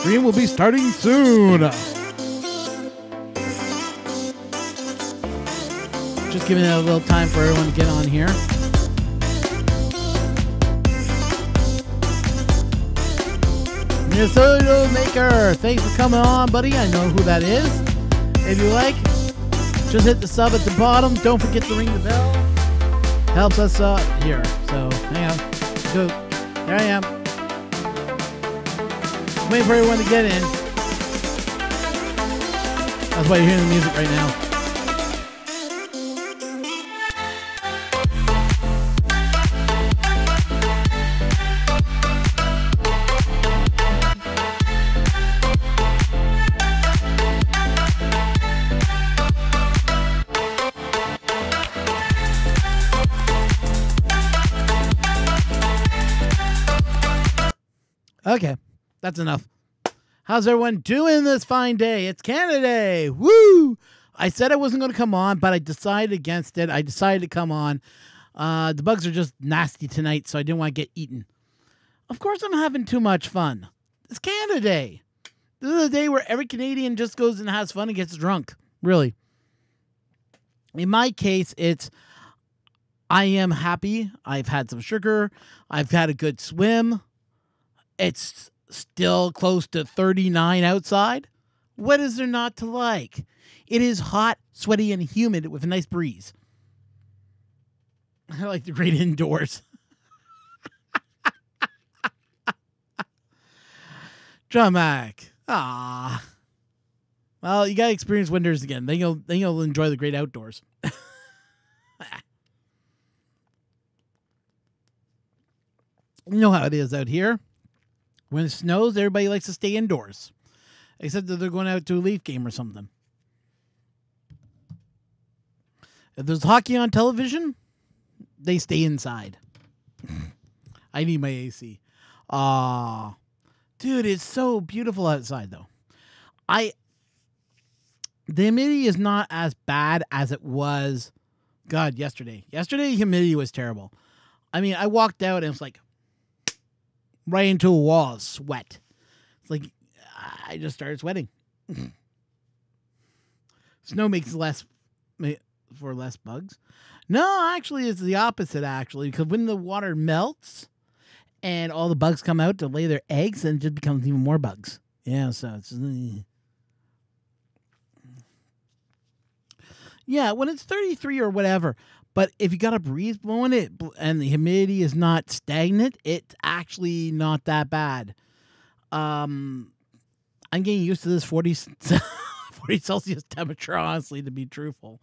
stream will be starting soon. Just giving it a little time for everyone to get on here. Minnesota Maker, thanks for coming on, buddy. I know who that is. If you like, just hit the sub at the bottom. Don't forget to ring the bell. Helps us here. So hang on. Go. There I am. Waiting for everyone to get in. That's why you're hearing the music right now. Okay, that's enough. How's everyone doing this fine day? It's Canada Day. Woo! I said I wasn't going to come on, but I decided against it. I decided to come on. The bugs are just nasty tonight, so I didn't want to get eaten. Of course, I'm having too much fun. It's Canada Day. This is a day where every Canadian just goes and has fun and gets drunk. Really. In my case, it's I am happy. I've had some sugar. I've had a good swim. It's still close to 39 outside. What is there not to like? It is hot, sweaty, and humid with a nice breeze. I like the great indoors. John Mac. Ah. Well, you gotta experience winters again. Then you'll enjoy the great outdoors. You know how it is out here. When it snows, everybody likes to stay indoors. Except that they're going out to a Leaf game or something. If there's hockey on television, they stay inside. I need my AC. Dude, it's so beautiful outside, though. The humidity is not as bad as it was, God, yesterday. Yesterday, humidity was terrible. I mean, I walked out and it was like, right into a wall of sweat. It's like I just started sweating. Snow makes less bugs. No, actually, it's the opposite. Actually, because when the water melts and all the bugs come out to lay their eggs, then it just becomes even more bugs. Yeah, so it's yeah, when it's 33 or whatever. But if you got a breeze blowing it and the humidity is not stagnant, it's actually not that bad. I'm getting used to this 40 Celsius temperature, honestly, to be truthful.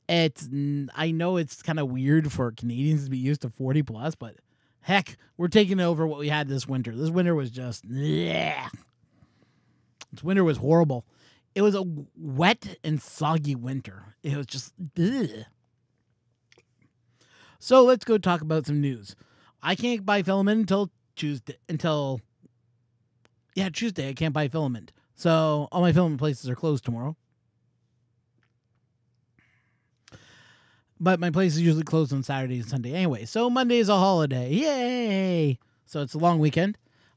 I know it's kind of weird for Canadians to be used to 40 plus, but heck, we're taking over what we had this winter. This winter was just, yeah. This winter was horrible. It was a wet and soggy winter. It was just, ugh. So let's go talk about some news. I can't buy filament until Tuesday. Tuesday I can't buy filament. So all my filament places are closed tomorrow. But my place is usually closed on Saturday and Sunday anyway. So Monday is a holiday. Yay! So it's a long weekend.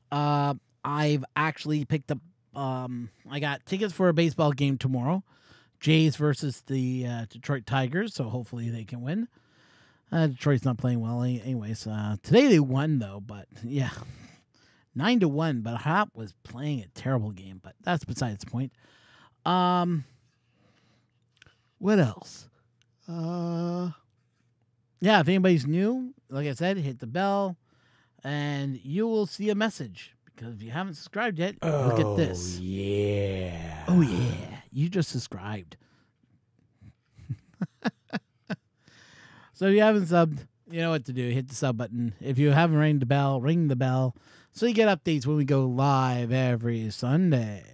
I've actually picked up, I got tickets for a baseball game tomorrow. Jays versus the Detroit Tigers. So hopefully they can win. Detroit's not playing well anyways. Today they won, though, but yeah. 9-1, but Hop was playing a terrible game, but that's besides the point. What else? Yeah, if anybody's new, like I said, hit the bell, and you will see a message. Because if you haven't subscribed yet, look at this. Yeah. Oh, yeah. You just subscribed. So if you haven't subbed, you know what to do. Hit the sub button. If you haven't ring the bell so you get updates when we go live every Sunday.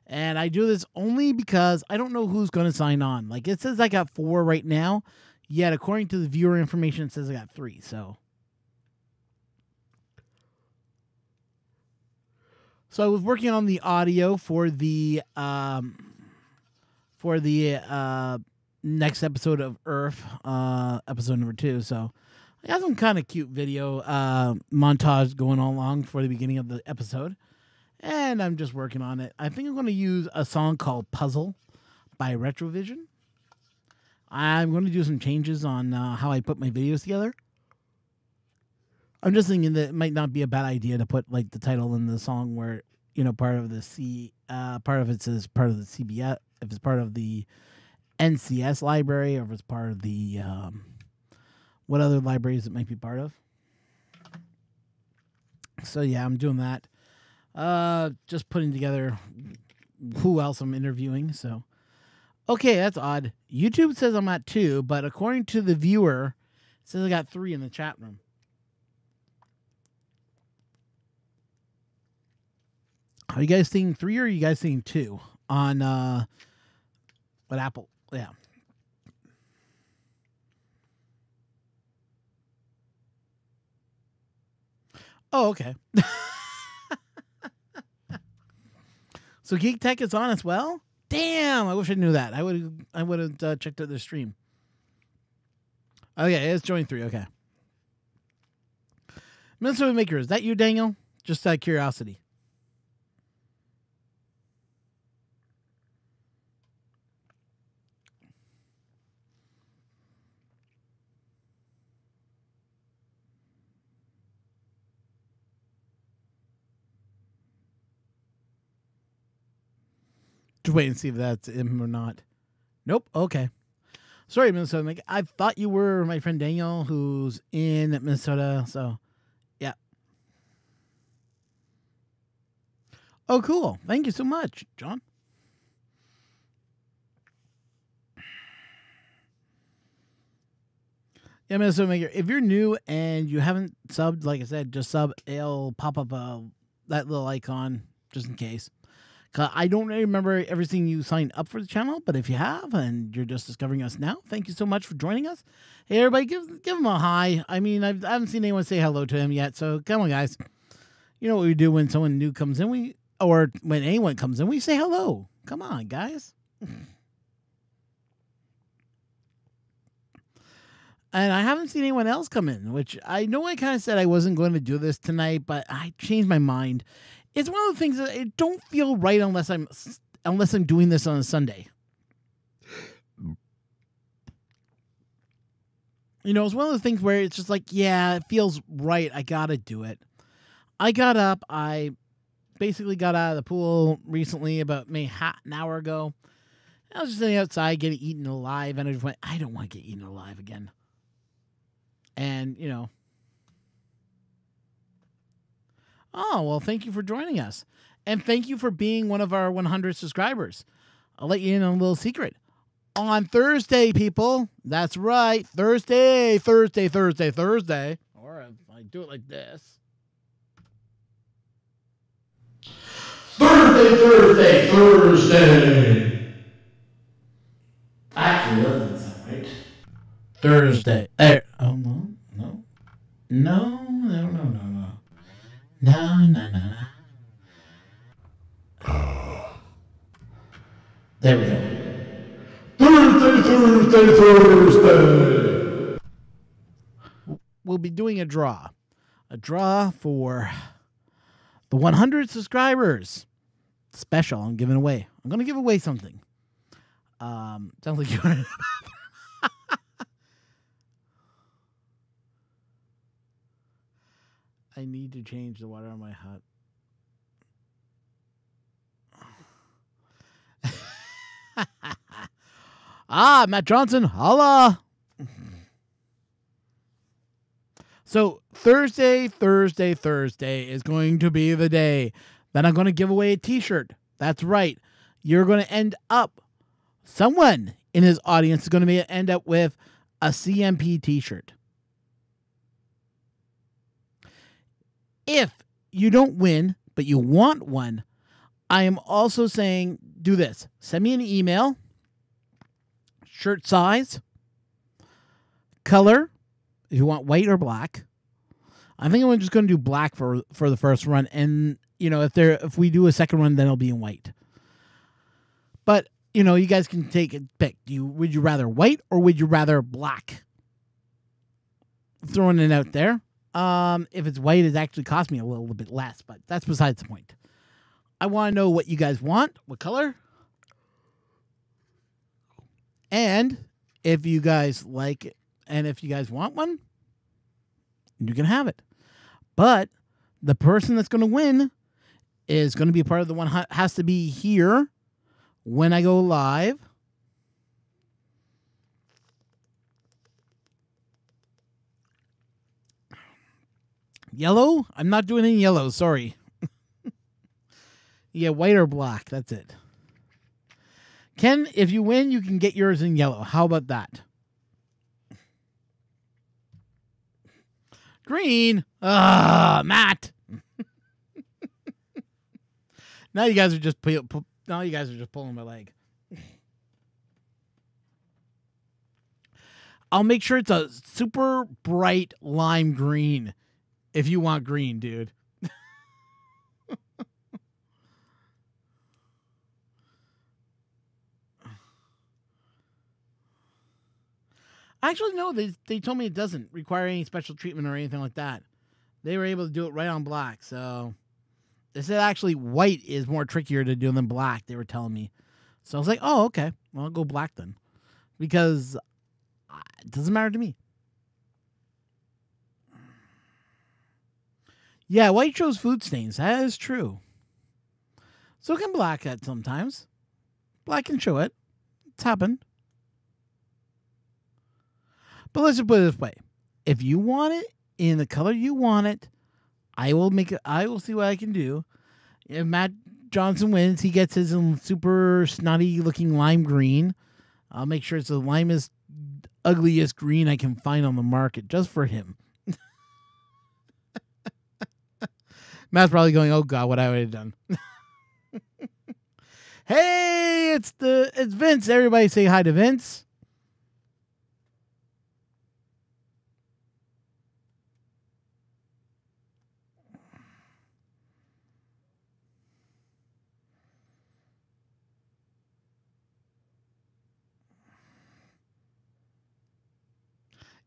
And I do this only because I don't know who's going to sign on. Like, it says I got 4 right now, yet according to the viewer information, it says I got 3. So I was working on the audio for the next episode of Earth, episode number 2. So I got some kind of cute video montage going along for the beginning of the episode. and I'm just working on it. I think I'm going to use a song called Puzzle by Retrovision. I'm going to do some changes on how I put my videos together. I'm just thinking that it might not be a bad idea to put like the title in the song where, part of the part of it says part of the CBS, if it's part of the NCS library, or if it's part of the what other libraries it might be part of. So yeah, I'm doing that. Just putting together who else I'm interviewing. So, okay, that's odd. YouTube says I'm at 2, but according to the viewer, it says I got 3 in the chat room. Are you guys seeing 3 or are you guys seeing 2 on what Apple? Yeah. Oh, okay. So Geek Tech is on as well? Damn, I wish I knew that. I would have checked out the stream. Okay, it's joined 3. Okay. Minnesota Maker, is that you, Daniel? Just out of curiosity. Just wait and see if that's him or not. Nope. Okay. Sorry, Minnesota. I thought you were my friend Daniel, who's in Minnesota. So, yeah. Oh, cool. Thank you so much, John. Yeah, Minnesota Maker. If you're new and you haven't subbed, like I said, just sub. It'll pop up that little icon just in case. I don't really remember everything you signed up for the channel, but if you have and you're just discovering us now, thank you so much for joining us. Hey, everybody, give him a hi. I mean, I haven't seen anyone say hello to him yet, so come on, guys. You know what we do when someone new comes in, or when anyone comes in, we say hello. Come on, guys. And I haven't seen anyone else come in, which I know I kind of said I wasn't going to do this tonight, but I changed my mind. It's one of the things that it don't feel right unless I'm doing this on a Sunday. It's one of the things where it's just like, yeah, it feels right. I gotta do it. I got up. I basically got out of the pool recently, about maybe an hour ago. I was just sitting outside getting eaten alive, and I just went, I don't want to get eaten alive again. And oh, well, thank you for joining us. And thank you for being one of our 100 subscribers. I'll let you in on a little secret. On Thursday, people. That's right. Thursday. Or if I do it like this. Thursday. Actually, that doesn't sound right. Thursday. There. Oh, no. No. There we go. Thursday. We'll be doing a draw. A draw for the 100 subscribers. Special I'm giving away. I'm going to give away something. Sounds like you're in I need to change the water on my hut. Matt Johnson, holla. So Thursday is going to be the day that I'm going to give away a t-shirt. That's right. You're going to end up, someone in his audience is going to end up with a CMP t-shirt. If you don't win, but you want one, I am also saying do this. Send me an email, shirt size, color, if you want white or black. I think I'm just going to do black for the first run. And, if we do a second run, then it'll be in white. But, you guys can take a pick. Would you rather white or would you rather black? Throwing it out there. If it's white, it actually cost me a little bit less, but that's besides the point. I want to know what you guys want, what color, and if you guys like it, and if you guys want one, you can have it. But the person that's going to win is going to be a part of the one has to be here when I go live. Yellow? I'm not doing any yellow, sorry. Yeah, white or black, that's it. Ken, if you win, you can get yours in yellow. How about that? Green. Matt. Now you guys are just pulling my leg. I'll make sure it's a super bright lime green if you want green, dude. Actually, no, they told me it doesn't require any special treatment or anything like that. They were able to do it right on black, so they said actually white is more trickier to do than black, they were telling me. So I was like, oh, okay. Well, I'll go black then. Because it doesn't matter to me. Yeah, white shows food stains. That is true. So can black at sometimes. Black can show it. It's happened. But let's just put it this way. If you want it in the color you want it, I will see what I can do. If Matt Johnson wins, he gets his super snotty looking lime green. I'll make sure it's the limest, ugliest green I can find on the market just for him. Matt's probably going, oh God, what have I done? Hey, it's Vince. Everybody say hi to Vince.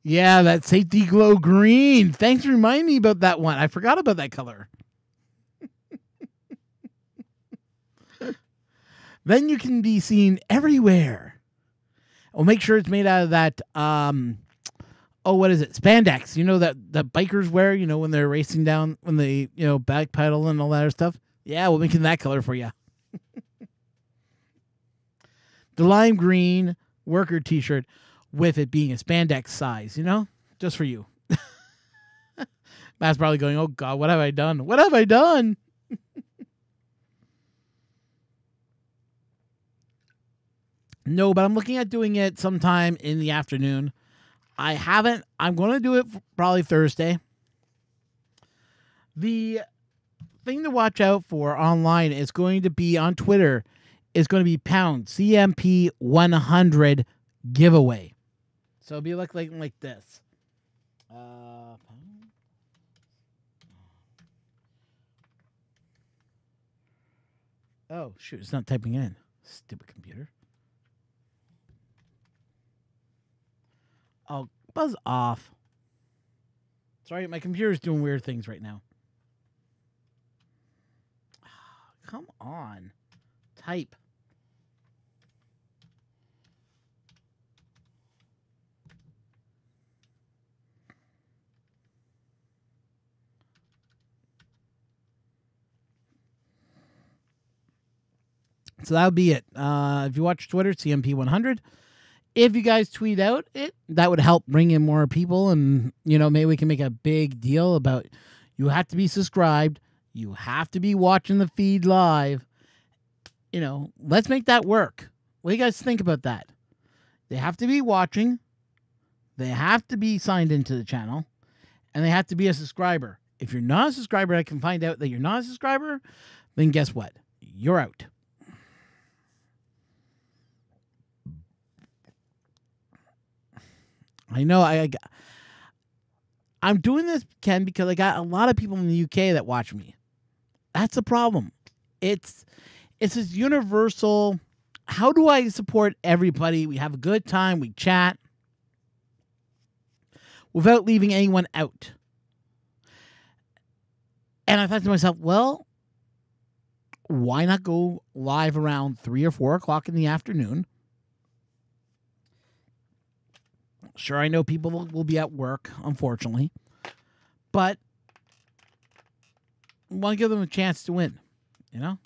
Yeah, that safety glow green. Thanks for reminding me about that one. I forgot about that color. Then you can be seen everywhere. Well, make sure it's made out of that, what is it? Spandex. You know that bikers wear, when they're racing down, when they, back pedal and all that other stuff. Yeah, we're making that color for you. The lime green worker t-shirt with it being a spandex size, just for you. Matt's probably going, oh God, what have I done? What have I done? No, but I'm looking at doing it sometime in the afternoon. I'm going to do it probably Thursday. The thing to watch out for online is going to be on Twitter. Is going to be pound CMP 100 giveaway. So it'll be like this. Oh, shoot. It's not typing in. Stupid computer. Oh, buzz off. Sorry, my computer's doing weird things right now. Come on. Type. So that would be it. If you watch Twitter, CMP100. If you guys tweet out it, that would help bring in more people. And, maybe we can make a big deal about you have to be subscribed. You have to be watching the feed live. Let's make that work. What do you guys think about that? They have to be watching. They have to be signed into the channel. And they have to be a subscriber. If you're not a subscriber, I can find out that you're not a subscriber, then guess what? You're out. I know I'm doing this, Ken, because I got a lot of people in the UK that watch me. That's the problem. It's this universal. How do I support everybody? We have a good time. We chat without leaving anyone out. And I thought to myself, well, why not go live around 3 or 4 o'clock in the afternoon? Sure, I know people will be at work, unfortunately, but I want to give them a chance to win, you know?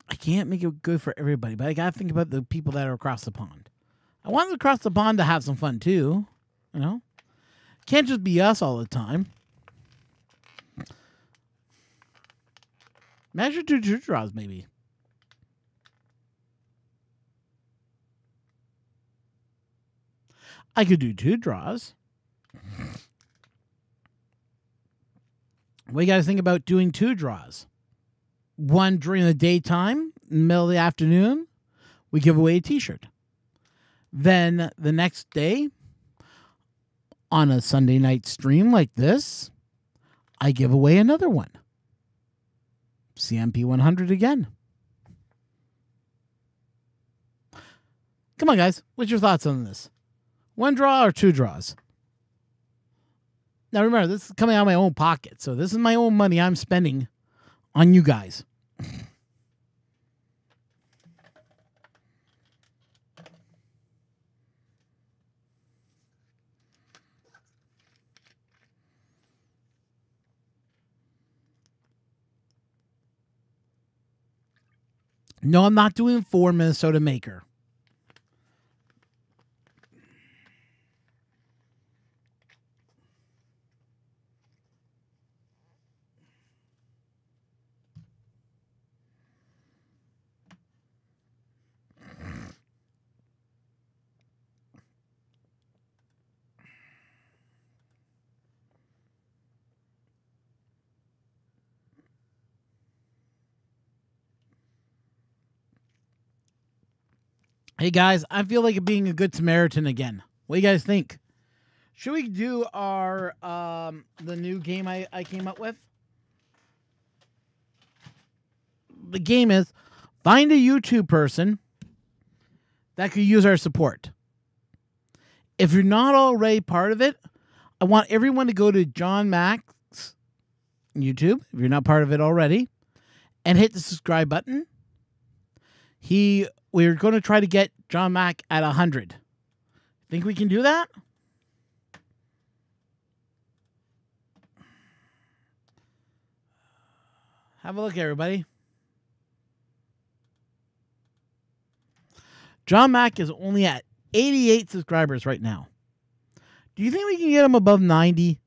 I can't make it good for everybody, but I got to think about the people that are across the pond. I want them across the pond to have some fun too, you know? Can't just be us all the time. Measure two draws, maybe. I could do 2 draws. What do you guys think about doing 2 draws? One during the daytime, middle of the afternoon, we give away a t-shirt. Then the next day, on a Sunday night stream like this, I give away another one. CMP 100 again. Come on, guys. What's your thoughts on this? 1 draw or 2 draws? Now, remember, this is coming out of my own pocket. So this is my own money I'm spending on you guys. No, I'm not doing 4 Minnesota Maker. Hey guys, I feel like being a good Samaritan again. What do you guys think? Should we do our the new game I came up with? The game is find a YouTube person that could use our support. If you're not already part of it, I want everyone to go to John Mack's YouTube, if you're not part of it already, and hit the subscribe button. We're going to try to get John Mack at 100. Think we can do that? Have a look, everybody. John Mack is only at 88 subscribers right now. Do you think we can get him above 90?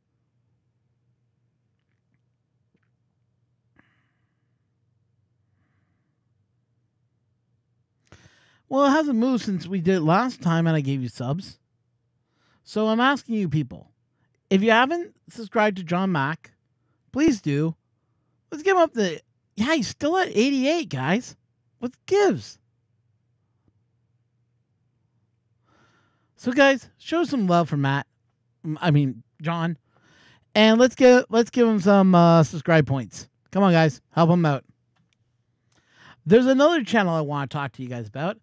Well, it hasn't moved since we did it last time and I gave you subs. So I'm asking you people, if you haven't subscribed to John Mack, please do. Let's get him up to... Yeah, he's still at 88, guys. What gives? So, guys, show some love for John. And let's give him some subscribe points. Come on, guys. Help him out. There's another channel I want to talk to you guys about.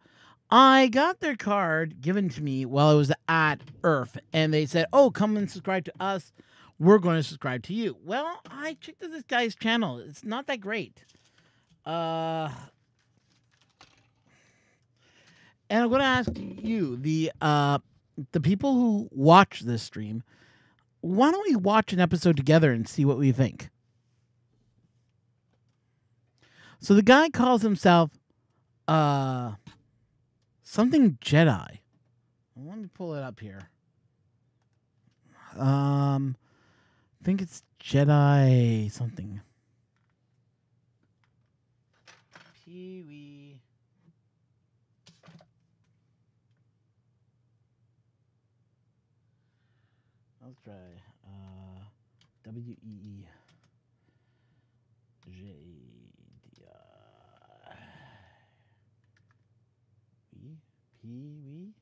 I got their card given to me while I was at IRF, and they said, oh, come and subscribe to us. We're going to subscribe to you. Well, I checked out this guy's channel. It's not that great. And I'm going to ask you, the people who watch this stream, why don't we watch an episode together and see what we think? So the guy calls himself something Jedi. Let me pull it up here. I think it's Jedi something. Pee-wee. Let's try W-E-E J-D-I. Pee-wee.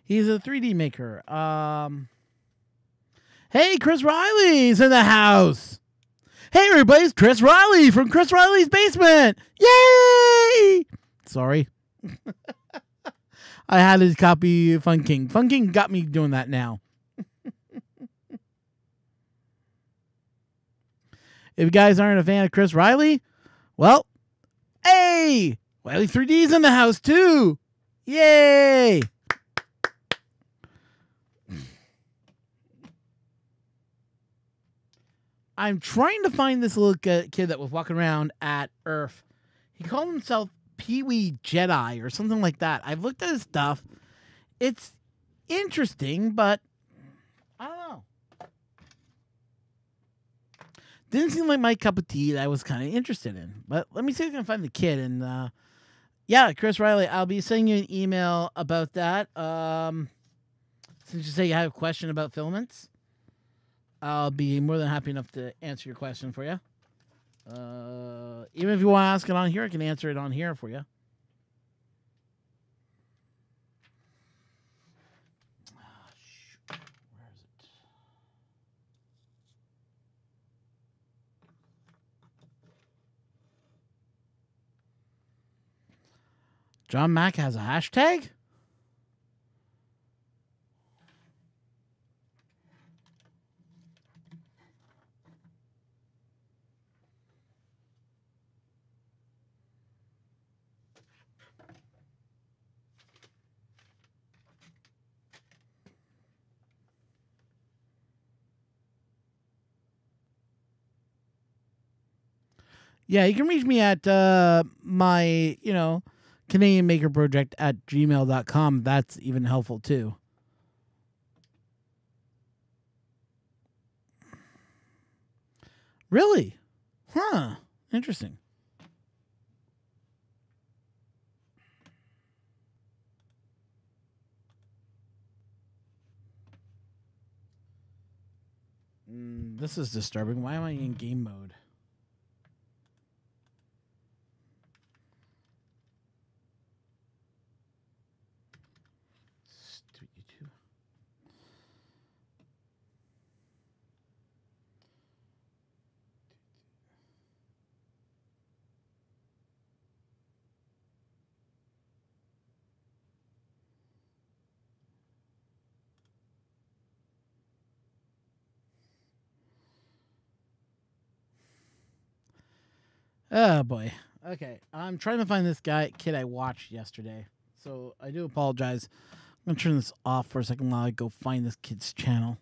He's a 3D maker. Hey, Chris Riley's in the house. Hey, everybody, it's Chris Riley from Chris Riley's Basement. Yay! Sorry. I had to copy Fun King. Fun King got me doing that now. If you guys aren't a fan of Chris Riley, well, hey! Wiley 3D's in the house, too. Yay! I'm trying to find this little kid that was walking around at Earth. He called himself Pee-wee Jedi or something like that. I've looked at his stuff. It's interesting, but I don't know. Didn't seem like my cup of tea that I was kind of interested in. But let me see if I can find the kid. And yeah, Chris Riley, I'll be sending you an email about that. Since you say you have a question about filaments, I'll be more than happy enough to answer your question for you. Even if you want to ask it on here, I can answer it on here for you. Where is it? John Mack has a hashtag? Yeah, you can reach me at my, Canadian Maker Project at gmail.com. That's even helpful too. Really? Huh. Interesting. This is disturbing. Why am I in game mode? Stupid YouTube. Oh boy. Okay, I'm trying to find this kid I watched yesterday. So I do apologize. I'm gonna turn this off for a second while I go find this kid's channel.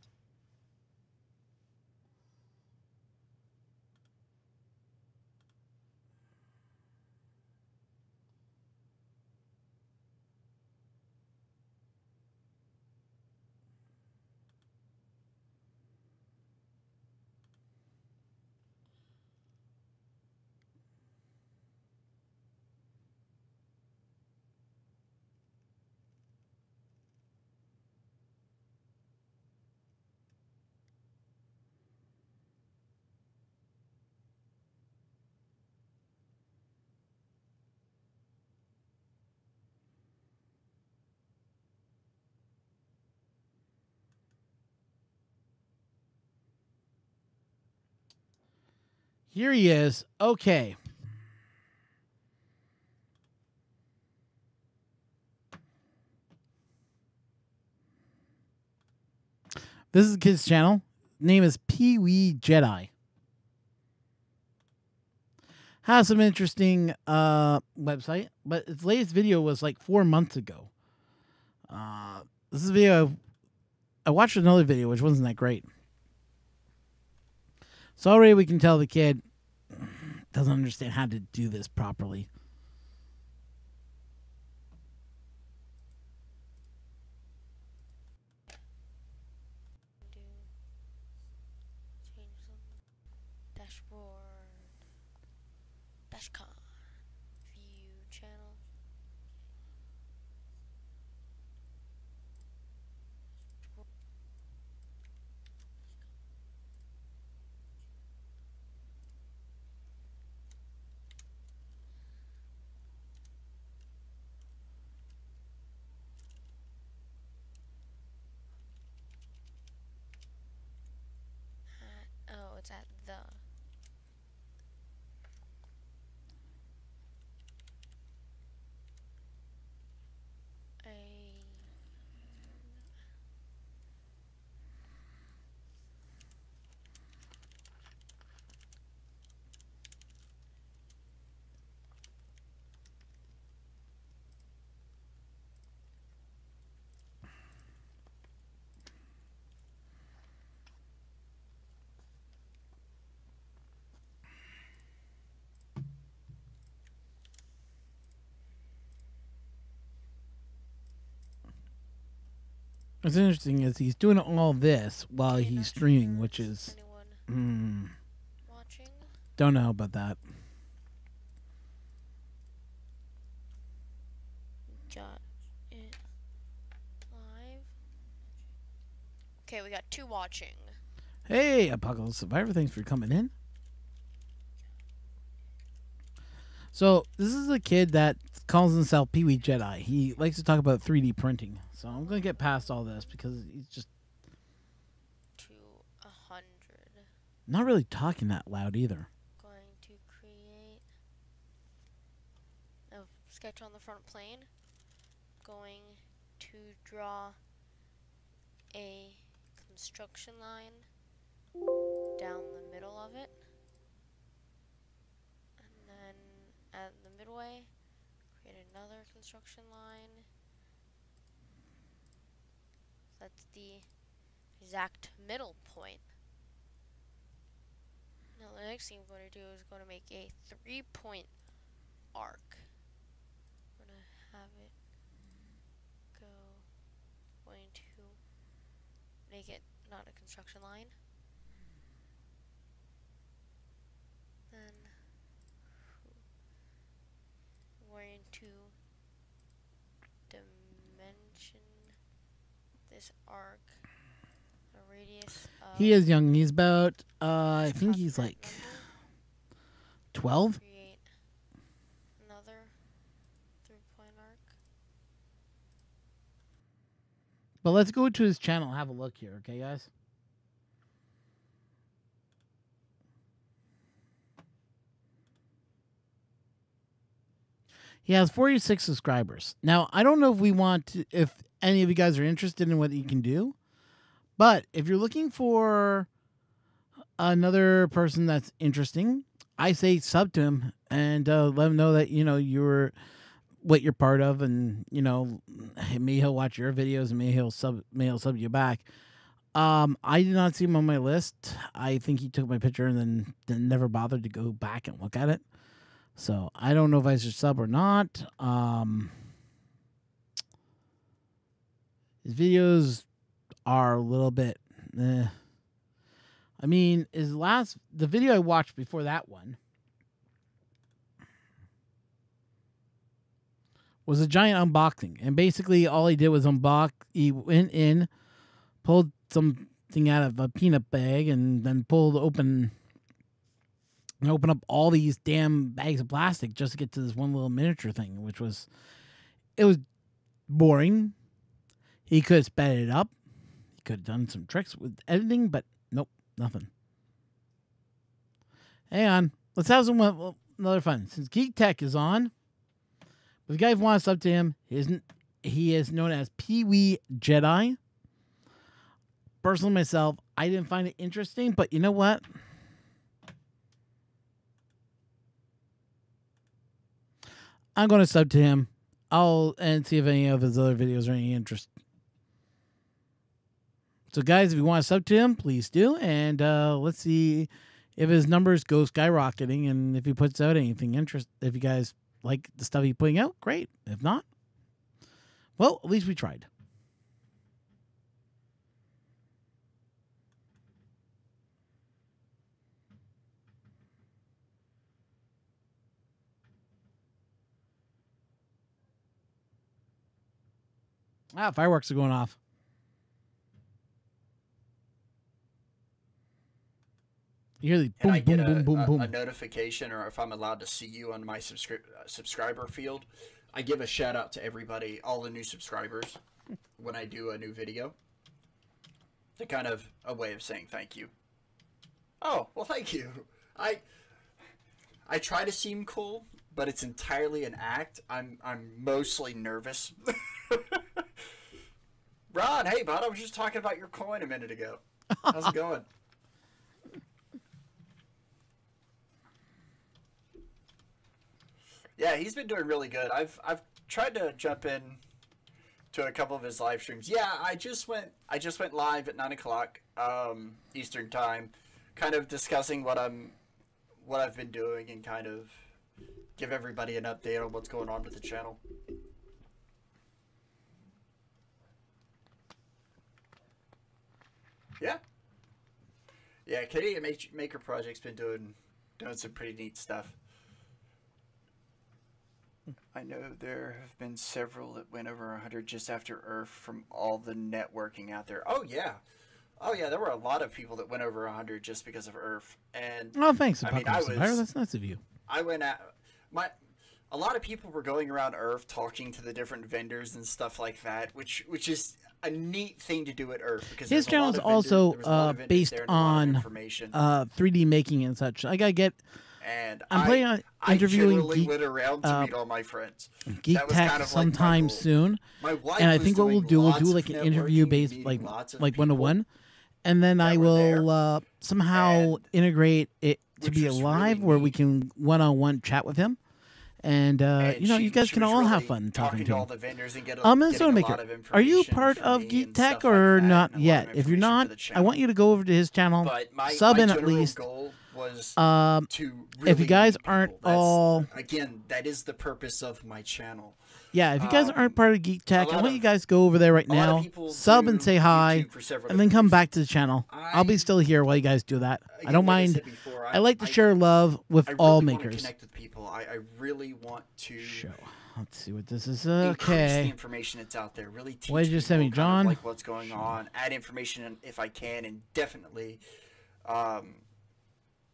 Here he is. Okay. This is the kid's channel. Name is Pee-wee Jedi. Has some interesting website, but its latest video was like 4 months ago. This is a video. I watched another video, which wasn't that great. So already we can tell the kid doesn't understand how to do this properly. Dashboard, dashcon, view channel. it's at the. A. What's interesting is he's doing all this while Okay, he's not streaming, sure which if is anyone watching. don't know about that. Got it live. Okay, we got 2 watching. Hey, Apocalypse Survivor, thanks for coming in. So this is a kid that calls himself Pee Wee Jedi. He likes to talk about 3D printing. So I'm gonna get past all this because he's just To 100. not really talking that loud either. Going to create a sketch on the front plane. Going to draw a construction line down the middle of it. And then at the midway, create another construction line. That's the exact middle point. Now the next thing I'm going to do is going to make a 3-point arc. I'm going to have it go, going to make it not a construction line. Then going to dimension this arc a radius of He is young. He's about I think he's like 12. create another 3-point arc. But let's go to his channel and have a look here, okay, guys? He has 46 subscribers. Now, I don't know if we want to, if any of you guys are interested in what he can do, but if you're looking for another person that's interesting, I say sub to him and let him know that, you know, you're what you're part of, and, you know, maybe he'll watch your videos and maybe he'll sub you back. I did not see him on my list. I think he took my picture and then never bothered to go back and look at it. So I don't know if I should sub or not. His videos are a little bit. I mean, the video I watched before that one was a giant unboxing, and basically all he did was unbox. He went in, pulled something out of a peanut bag, and then open up all these damn bags of plastic just to get to this one little miniature thing, which was boring. He could have sped it up. He could have done some tricks with editing, but nope, nothing. Hang on. Let's have another fun. Since Geek Tech is on, if you guys want to sub to him, he is known as Pee Wee Jedi. Personally, myself, I didn't find it interesting, but you know what? I'm going to sub to him. And see if any of his other videos are any interest. So, guys, if you want to sub to him, please do. And let's see if his numbers go skyrocketing and if he puts out anything if you guys like the stuff he's putting out, great. If not, well, at least we tried. Fireworks are going off. You hear the boom, boom, boom, boom, boom. A notification, or if I'm allowed to see you on my subscriber field, I give a shout out to everybody, all the new subscribers, when I do a new video. It's kind of a way of saying thank you. Oh, well, thank you. I try to seem cool, but it's entirely an act. I'm mostly nervous. Ron, hey bud, I was just talking about your coin a minute ago. How's it going? Yeah, he's been doing really good. I've tried to jump in to a couple of his live streams. Yeah, I just went live at 9 o'clock Eastern time, kind of discussing what I've been doing and kind of give everybody an update on what's going on with the channel. Yeah. Yeah, Canadian Maker Project's been doing some pretty neat stuff. I know there have been several that went over 100 just after Earth from all the networking out there. Oh yeah, there were a lot of people that went over 100 just because of Earth. And Oh, thanks, I mean, Apocalypse Empire. That's nice of you. I went at a lot of people were going around Earth talking to the different vendors and stuff like that, which is a neat thing to do at Earth because His channel is also based on 3D making and such. I gotta get. And I'm planning on interviewing I generally went around to meet all my friends. Geek That was Tech kind of like sometime my goal. soon. My wife And I was think what we'll doing do, we'll lots do of like an interview networking, based meeting lots of like people. 1-to-1, and then I were there. will somehow And- integrate it to which be was live really where we neat. can one-on-one chat with him, and And you she guys can was all have really fun talking to all him. the vendors and Minnesota getting a Maker, lot of are you information part from of me Geek and Tech stuff like or that, not and a lot yet? of If you're information not, for the I want channel. you to go over to his channel, But my sub in at general least. goal was Um, to if you really guys meet aren't people. That's- all- again, that is the purpose of my channel. Yeah, if you guys aren't part of Geek Tech, I lot want you of- guys to go over there right a lot of now, people sub do and say hi, YouTube for several and then different come back reasons. to the channel. I'll be I- still here while you guys do that. I Again, don't like mind. said before, I like to share love with I all really want to makers. connect with people. I really want to Show. Let's see what this is. increase the Okay. information that's out there. Really teach What did you send me, people kind of John? like what's going on. Add information if I can, and definitely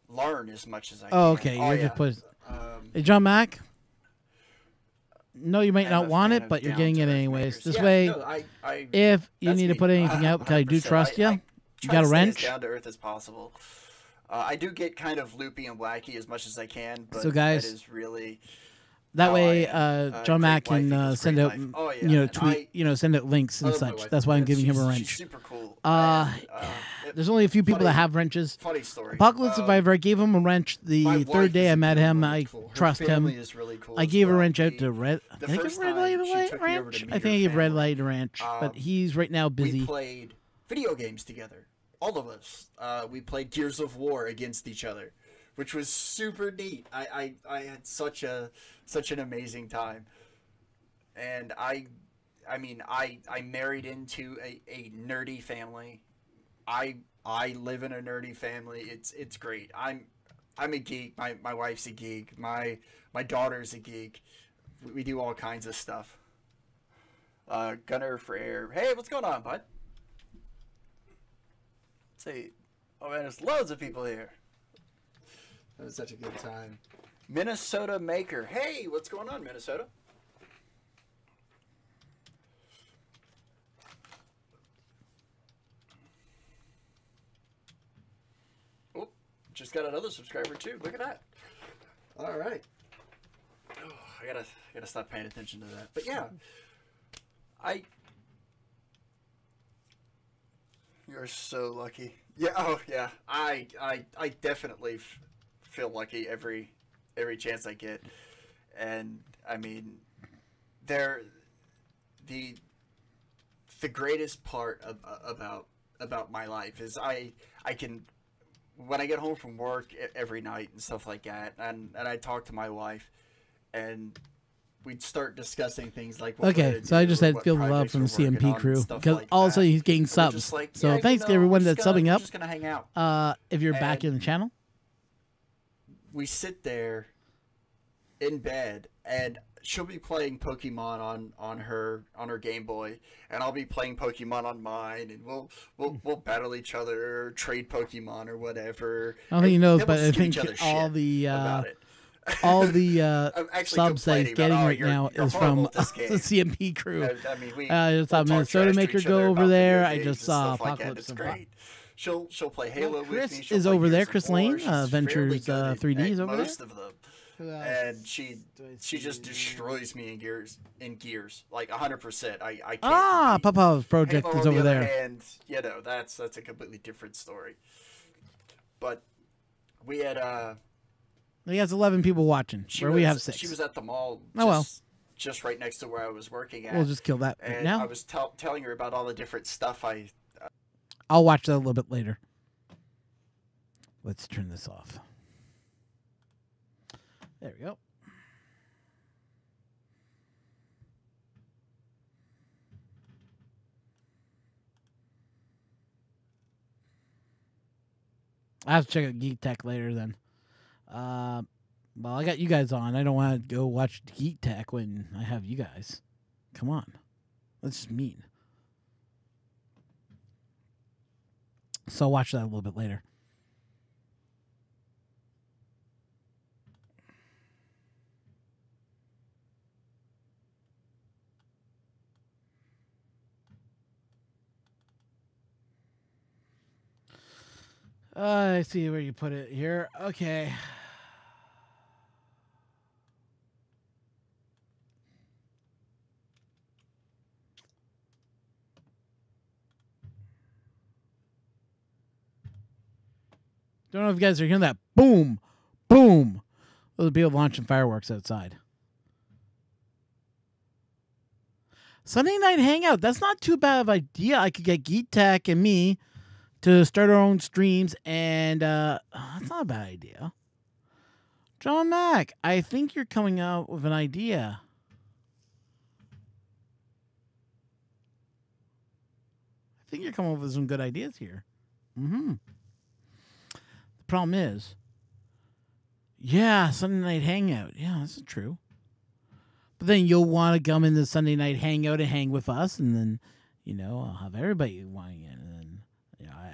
learn as much as I can. Oh, okay. Oh, You're yeah. just put. Um, Hey, John Mack. No, you might I'm not a want fan it, of but you're getting it down-to-earth anyways. makers. This Yeah, way, no, if you that's need to me. put anything out, because I do 100%. trust you, I you try got to a stay wrench. as down to earth as possible. I do get kind of loopy and wacky as much as I can, but So, guys, that is really That how way, I am. John Great Mack wife can equals send great out, life. Oh, yeah, and tweet, send out links and I love my such. wife. That's why I'm Yeah, giving him a she's wrench. super cool. Uh, And, There's only a few people that funny- have wrenches. funny story. Apocalypse Survivor, I gave him a wrench my the wife third day is I met him. really I cool. Her trust him. family is really cool I as gave a well. wrench out We- to Red. the Did I give first Red time Light she a took me over to wrench? meet I think her I gave Red family. Light a wrench, but he's right now We busy. played video games together. All of us. We played Gears of War against each other, which was super neat. I had such an amazing time. And I married into a nerdy family. I live in a nerdy family. It's great. I'm a geek. My wife's a geek. My daughter's a geek. We do all kinds of stuff. Gunner for Air. Hey, what's going on, bud? Say, oh man, there's loads of people here. That was such a good time. Minnesota Maker. Hey, what's going on, Minnesota? Oh, just got another subscriber too. Look at that. All right. Oh, I gotta stop paying attention to that. But yeah, you're so lucky. Yeah. Oh yeah. I definitely feel lucky every chance I get, and I mean, the greatest part about my life is I can, when I get home from work every night and stuff like that, and I talk to my wife, and we'd start discussing things like what we're Okay, gonna so I do just or had what feel the love projects from the we're working CMP on and crew stuff because like also that. he's getting We're subs. just like, So yeah, thanks to we're everyone just that's gonna- subbing we're up. just gonna hang out. If you're back And- in the channel, We sit there in bed, and she'll be playing Pokemon on her Game Boy, and I'll be playing Pokemon on mine, and we'll battle each other, or trade Pokemon or whatever. I don't think he knows, And but we'll I give think each other all shit the about it. all the I'm actually subs that he's complaining getting about, right now you're is horrible from at this the game. CMP crew. I mean, we I just saw we'll talk Minnesota trash to Maker each go other over about there. video I games just and saw stuff like that. Apocalypse It's Empire. great. She'll play Halo with Chris me. She'll is play over there. Gears of Chris War. Lane, She's fairly Ventures good at 3D is over there. most of them. And she just destroys me in gears like 100%. I can't compete. Papa's project Halo, is on the over other there. hand, that's a completely different story. But we had He has 11 people watching. We have 6. She was at the mall. Just right next to where I was working at. We'll just kill that right and now. I was telling her about all the different stuff I'll watch that a little bit later. Let's turn this off. There we go. I have to check out Geek Tech later then. Well, I got you guys on. I don't want to go watch Geek Tech when I have you guys. Come on. That's just mean. So I'll watch that a little bit later. I see where you put it here. Okay. Don't know if you guys are hearing that. Boom. Boom. Those people launching fireworks outside. Sunday night hangout. That's not too bad of an idea. I could get Geek Tech and me to start our own streams, and that's not a bad idea. John Mack, I think you're coming out with an idea. I think you're coming up with some good ideas here. The problem is, Sunday night hangout. Yeah, this is true. But then you'll want to come in the Sunday night hangout and hang with us, and then, I'll have everybody wanting in, and then,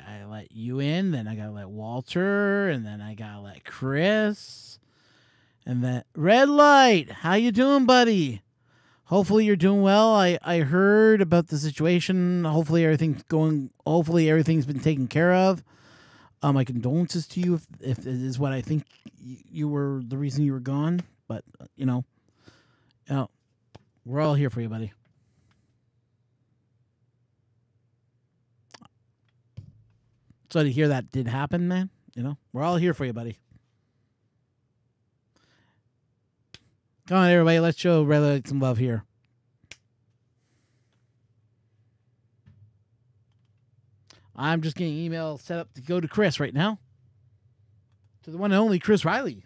I let you in, then I gotta let Walter, and then I gotta let Chris, and then Red Light. How you doing, buddy? Hopefully you're doing well. I heard about the situation. Hopefully everything's been taken care of. My condolences to you if it is what I think you were the reason you were gone. But we're all here for you, buddy. So to hear that did happen, man, we're all here for you, buddy. Come on, everybody. Let's show Red Light some love here. I'm just getting email set up to go to Chris right now. To the one and only Chris Riley.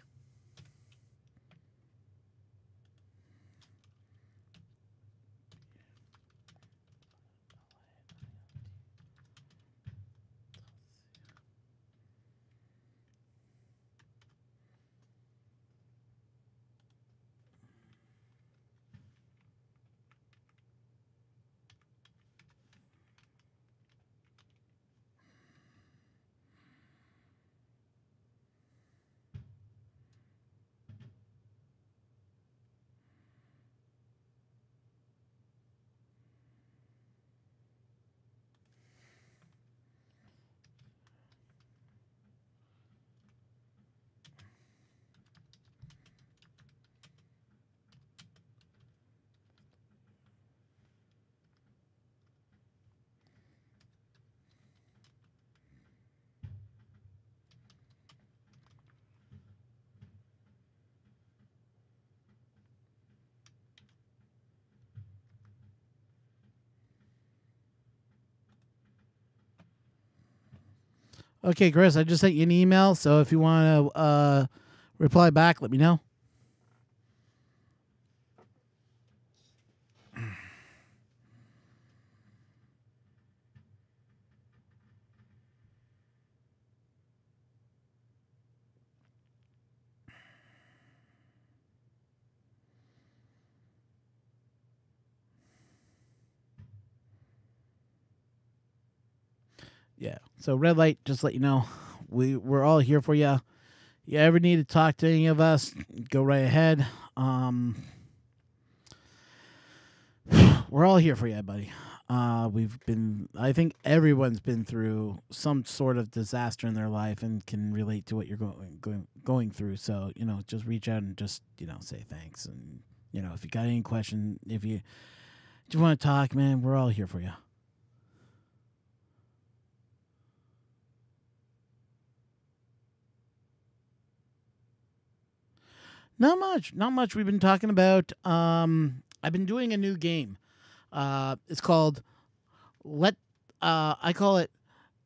Okay, Chris, I just sent you an email, so if you want to reply back, let me know. Yeah. So Red Light, just let you know, we're all here for you. You ever need to talk to any of us, go right ahead. We're all here for you, buddy. I think everyone's been through some sort of disaster in their life and can relate to what you're going through. So, just reach out and just, say thanks. And, if you got any question, if you just want to talk, man, we're all here for you. Not much. We've been talking about, I've been doing a new game. It's called I call it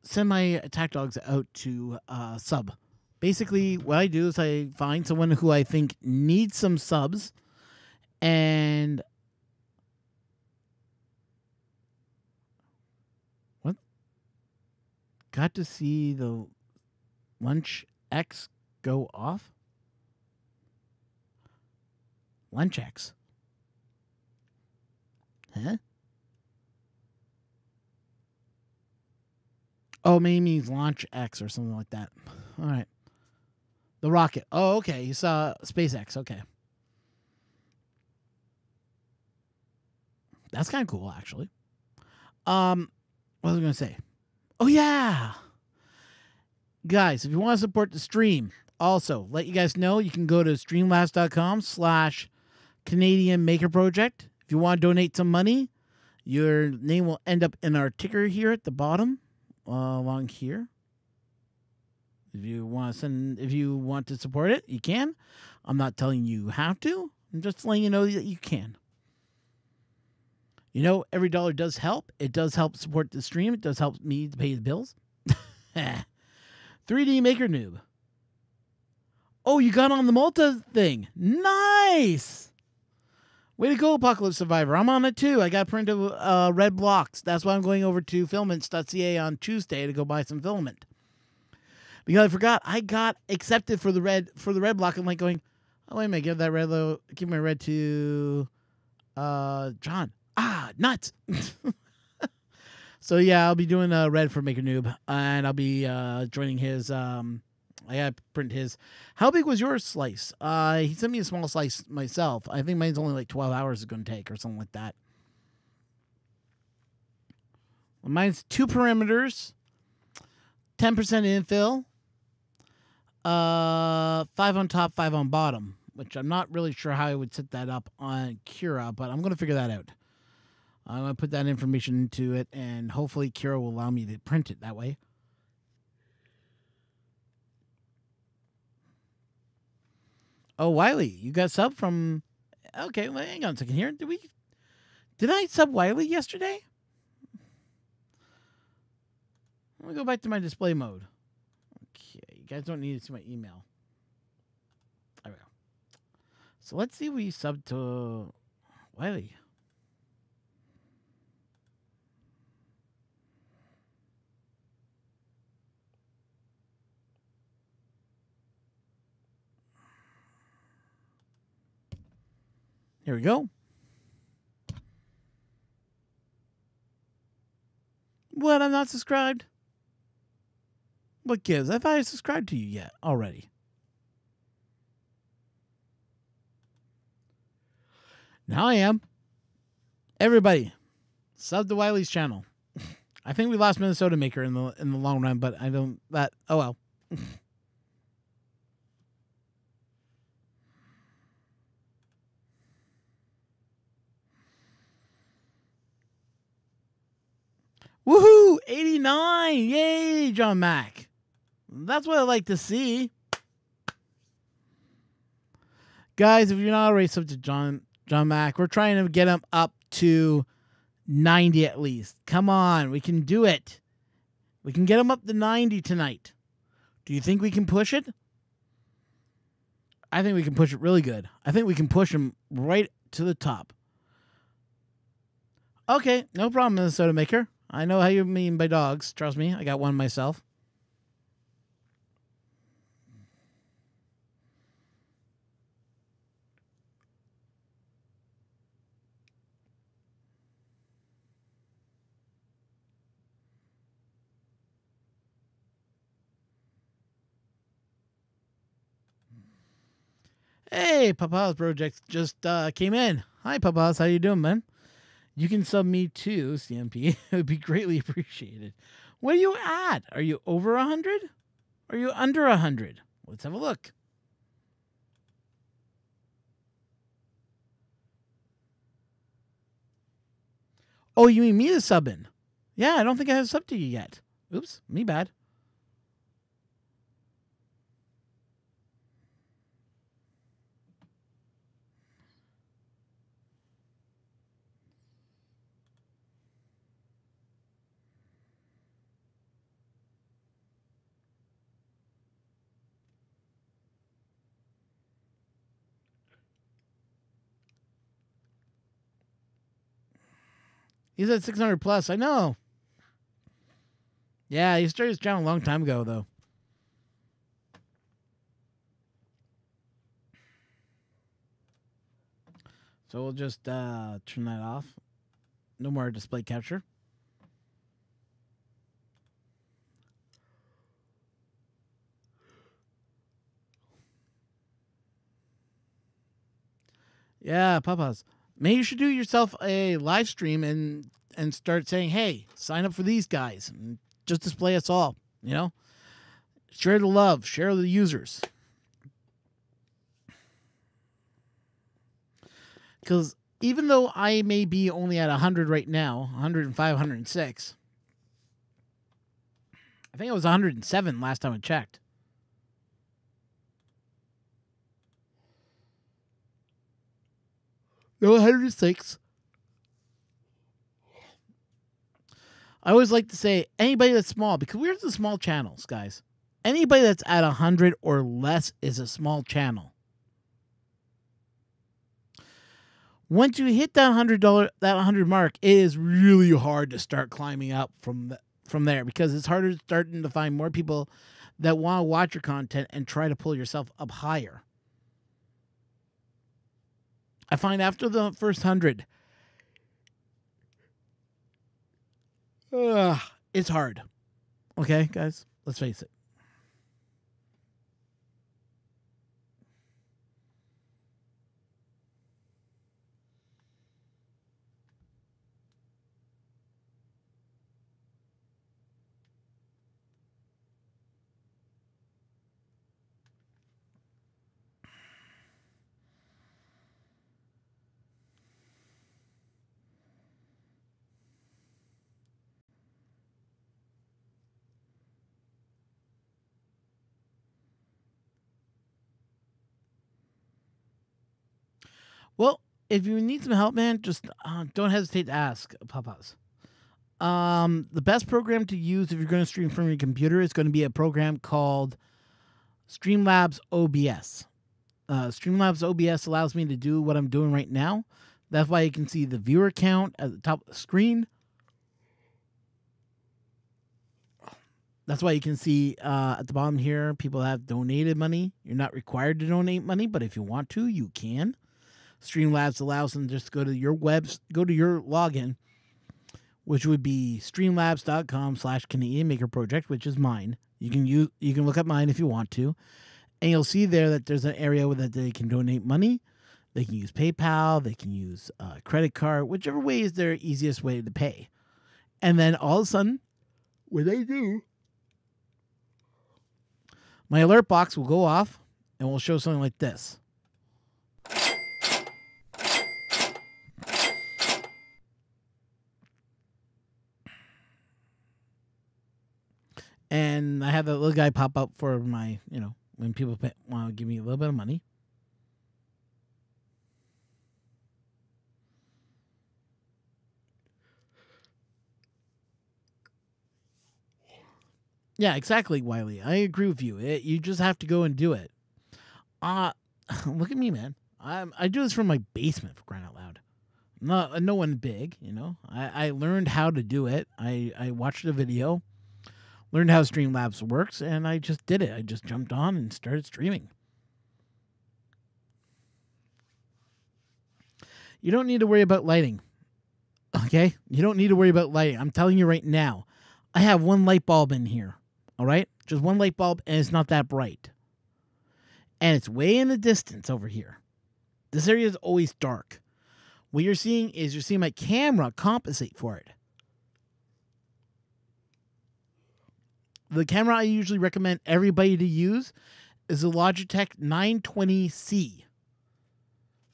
Send My Attack Dogs Out to Sub. Basically, what I do is I find someone who I think needs some subs, and what? Got to see the Lunch X go off? Lunch X. Huh? Oh, maybe it means Launch X or something like that. All right. The rocket. Oh, okay. You saw SpaceX. Okay. That's kind of cool, actually. What was I going to say? Oh, yeah. Guys, if you want to support the stream, also, let you guys know, you can go to streamlabs.com/Canadian Maker Project. If you want to donate some money, your name will end up in our ticker here at the bottom, along here. If you want to support it, you can. I'm not telling you how to. I'm just letting you know that you can. Every dollar does help. It does help support the stream. It does help me to pay the bills. 3D Maker Noob. Oh, you got on the Malta thing. Nice. Way to go, Apocalypse Survivor. I'm on it too. I got printed red blocks. That's why I'm going over to filaments.ca on Tuesday to go buy some filament. Because I forgot I got accepted for the red block. I'm like going, oh wait a minute, give my red to John. Nuts. So yeah, I'll be doing red for Maker Noob, and I'll be joining his. I got to print his. How big was your slice? He sent me a small slice myself. I think mine's only like 12 hours it's going to take or something like that. Mine's 2 perimeters, 10% infill, 5 on top, 5 on bottom, which I'm not really sure how I would set that up on Cura, but I'm going to figure that out. I'm going to put that information into it, and hopefully Cura will allow me to print it that way. Oh, Wiley, you got sub from... Okay, well, hang on a second here. Did I sub Wiley yesterday? Let me go back to my display mode. Okay, you guys don't need to see my email. There we go. So let's see if we sub to Wiley. Here we go. What? I'm not subscribed? What gives? I thought I subscribed to you yet already. Now I am. Everybody, sub to Wiley's channel. I think we lost Minnesota Maker in the long run, but I don't. Oh well. Woohoo! 89! Yay, John Mack. That's what I like to see. Guys, if you're not already subbed to John Mack, we're trying to get him up to 90 at least. Come on, we can do it. We can get him up to 90 tonight. Do you think we can push it? I think we can push it really good. I think we can push him right to the top. Okay, no problem, Minnesota Maker. I know how you mean by dogs. Trust me, I got one myself. Hey, Papa's project just came in. Hi, Papa's. How you doing, man? You can sub me too, CMP. It would be greatly appreciated. What are you at? Are you over 100? Are you under 100? Let's have a look. Oh, you mean me to sub in? Yeah, I don't think I have subbed to you yet. Oops, me bad. He's at 600 plus. I know. Yeah, he started his channel a long time ago, though. So we'll just turn that off. No more display capture. Yeah, Papas. Maybe you should do yourself a live stream and start saying, hey, sign up for these guys. And just display us all, you know? Share the love. Share the users. Because even though I may be only at 100 right now, 105, 106, I think it was 107 last time I checked. No, 106. I always like to say anybody that's small, because we're the small channels, guys. Anybody that's at 100 or less is a small channel. Once you hit that $100 mark, it is really hard to start climbing up from there, because it's harder starting to find more people that want to watch your content and try to pull yourself up higher. I find after the first 100, it's hard. Okay, guys, let's face it. Well, if you need some help, man, just don't hesitate to ask, Papas. The best program to use if you're going to stream from your computer is going to be a program called Streamlabs OBS. Streamlabs OBS allows me to do what I'm doing right now. That's why you can see the viewer count at the top of the screen. That's why you can see at the bottom here, people have donated money. You're not required to donate money, but if you want to, you can. Streamlabs allows them to just go to your login, which would be streamlabs.com/Canadian Maker Project, which is mine. You can look up mine if you want to, and you'll see there that there's an area where that they can donate money. They can use PayPal, they can use credit card, whichever way is their easiest way to pay. And then all of a sudden, when they do, my alert box will go off and will show something like this. And I have that little guy pop up for my, when people want to give me a little bit of money. Yeah, exactly, Wiley. I agree with you. You just have to go and do it. Look at me, man. I do this from my basement, for crying out loud. No one big, I learned how to do it. I watched a video, learned how Streamlabs works, and I just did it. I just jumped on and started streaming. You don't need to worry about lighting. Okay? You don't need to worry about lighting. I'm telling you right now. I have one light bulb in here. All right? Just one light bulb, and it's not that bright. And it's way in the distance over here. This area is always dark. What you're seeing is you're seeing my camera compensate for it. The camera I usually recommend everybody to use is the Logitech 920C.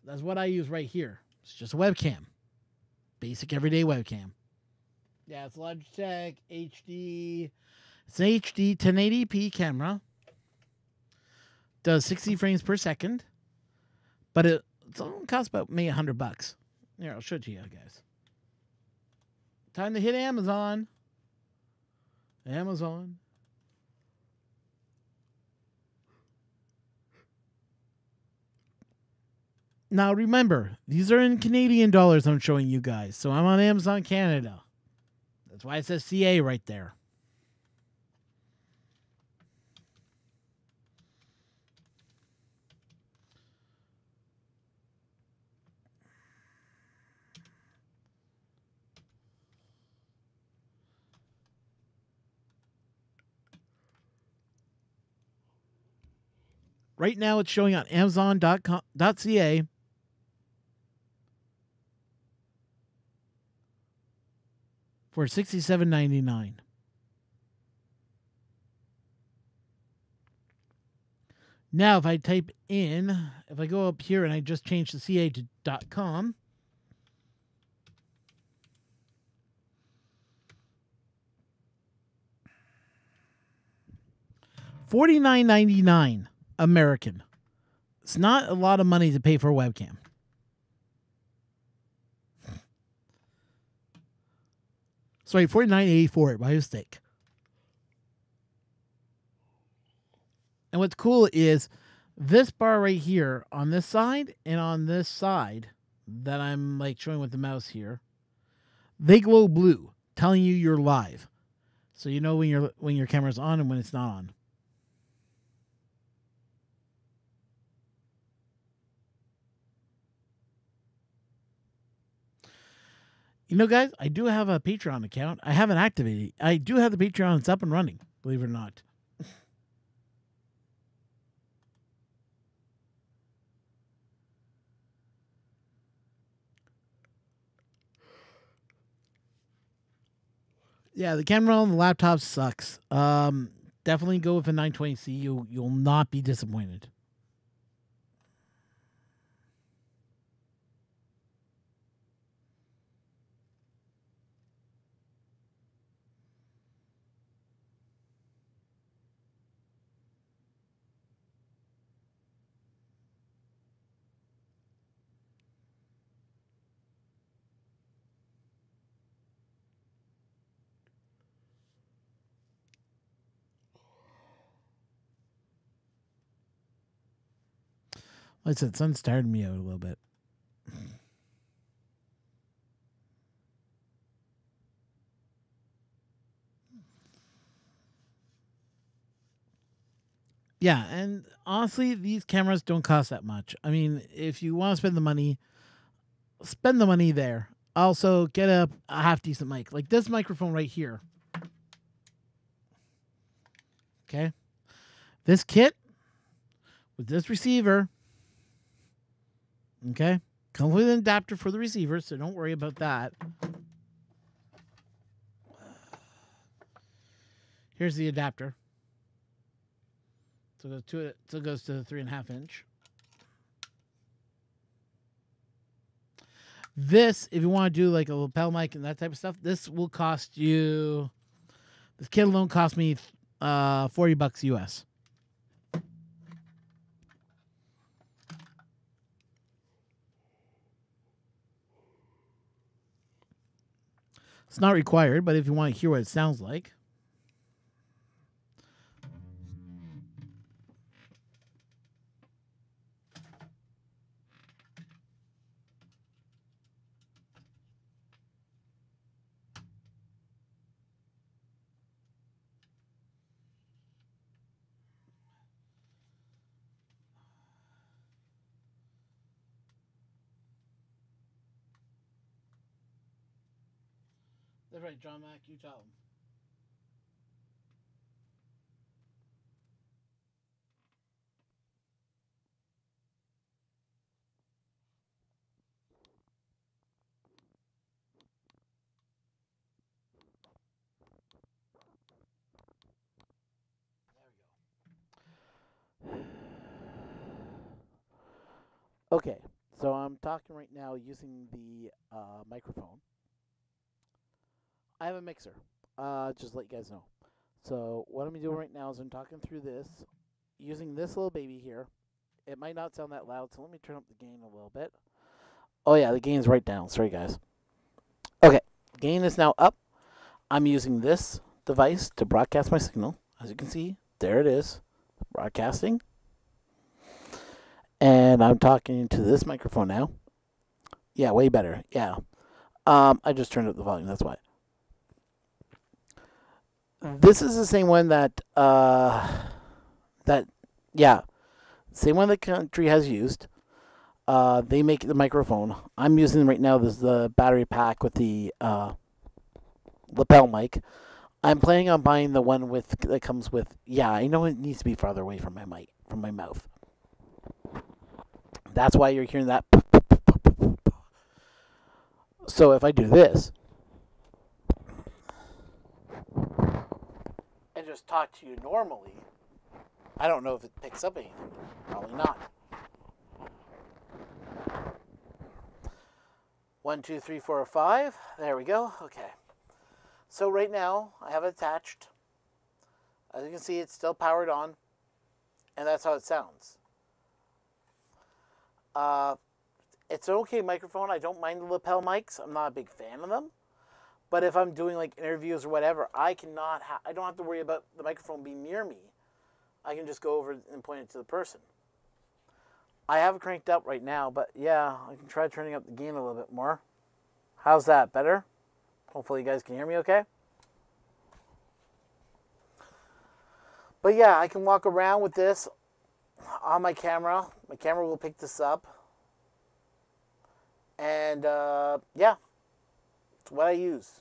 That's what I use right here. It's just a webcam. Basic everyday webcam. Yeah, it's Logitech HD. It's an HD 1080p camera. Does 60 frames per second. But it only costs about maybe $100. Here, I'll show it to you guys. Time to hit Amazon. Amazon. Now remember, these are in Canadian dollars I'm showing you guys. So I'm on Amazon Canada. That's why it says CA right there. Right now it's showing on Amazon.ca. For $67.99. Now, if I type in, if I go up here and I just change the CA to .com, $49.99 American. It's not a lot of money to pay for a webcam. Sorry, $49.84 by mistake. And what's cool is this bar right here on this side and on this side that I'm like showing with the mouse here, they glow blue, telling you you're live. So you know when your camera's on and when it's not on. You know, guys, I do have a Patreon account. I haven't activated. I do have the Patreon. It's up and running, believe it or not. Yeah, the camera on the laptop sucks. Definitely go with a 920C. You'll not be disappointed. Like I said, sun's tired me out a little bit. Yeah, and honestly, these cameras don't cost that much. I mean, if you want to spend the money there. Also, get a half decent mic. Like this microphone right here. Okay? This kit with this receiver. Okay? Comes with an adapter for the receiver, so don't worry about that. Here's the adapter. So it goes to the 3.5 inch. This, if you want to do like a lapel mic and that type of stuff, this will cost you. This kit alone cost me $40 US. It's not required, but if you want to hear what it sounds like. That's right, John Mack, you tell him. Okay, so I'm talking right now using the microphone. I have a mixer. Just to let you guys know. So what I'm doing right now is I'm talking through this, using this little baby here. It might not sound that loud, so let me turn up the gain a little bit. Oh yeah, the gain's right down. Sorry guys. Okay, gain is now up. I'm using this device to broadcast my signal. As you can see, there it is, broadcasting. And I'm talking to this microphone now. Yeah, way better. Yeah. I just turned up the volume. That's why. This is the same one that same one the country has used. They make the microphone. I'm using right now. This is the battery pack with the lapel mic. I'm planning on buying the one that comes with. Yeah, I know it needs to be farther away from my mic, from my mouth. That's why you're hearing that. So if I do this and just talk to you normally, I don't know if it picks up anything. Probably not. 1, 2, 3, 4, 5. There we go. Okay. So right now I have it attached. As you can see, it's still powered on, and that's how it sounds. It's an okay microphone. I don't mind the lapel mics. I'm not a big fan of them. But if I'm doing like interviews or whatever, I don't have to worry about the microphone being near me. I can just go over and point it to the person. I have it cranked up right now, but yeah, I can try turning up the gain a little bit more. How's that? Better? Hopefully you guys can hear me okay. But yeah, I can walk around with this on my camera. My camera will pick this up. And yeah, it's what I use.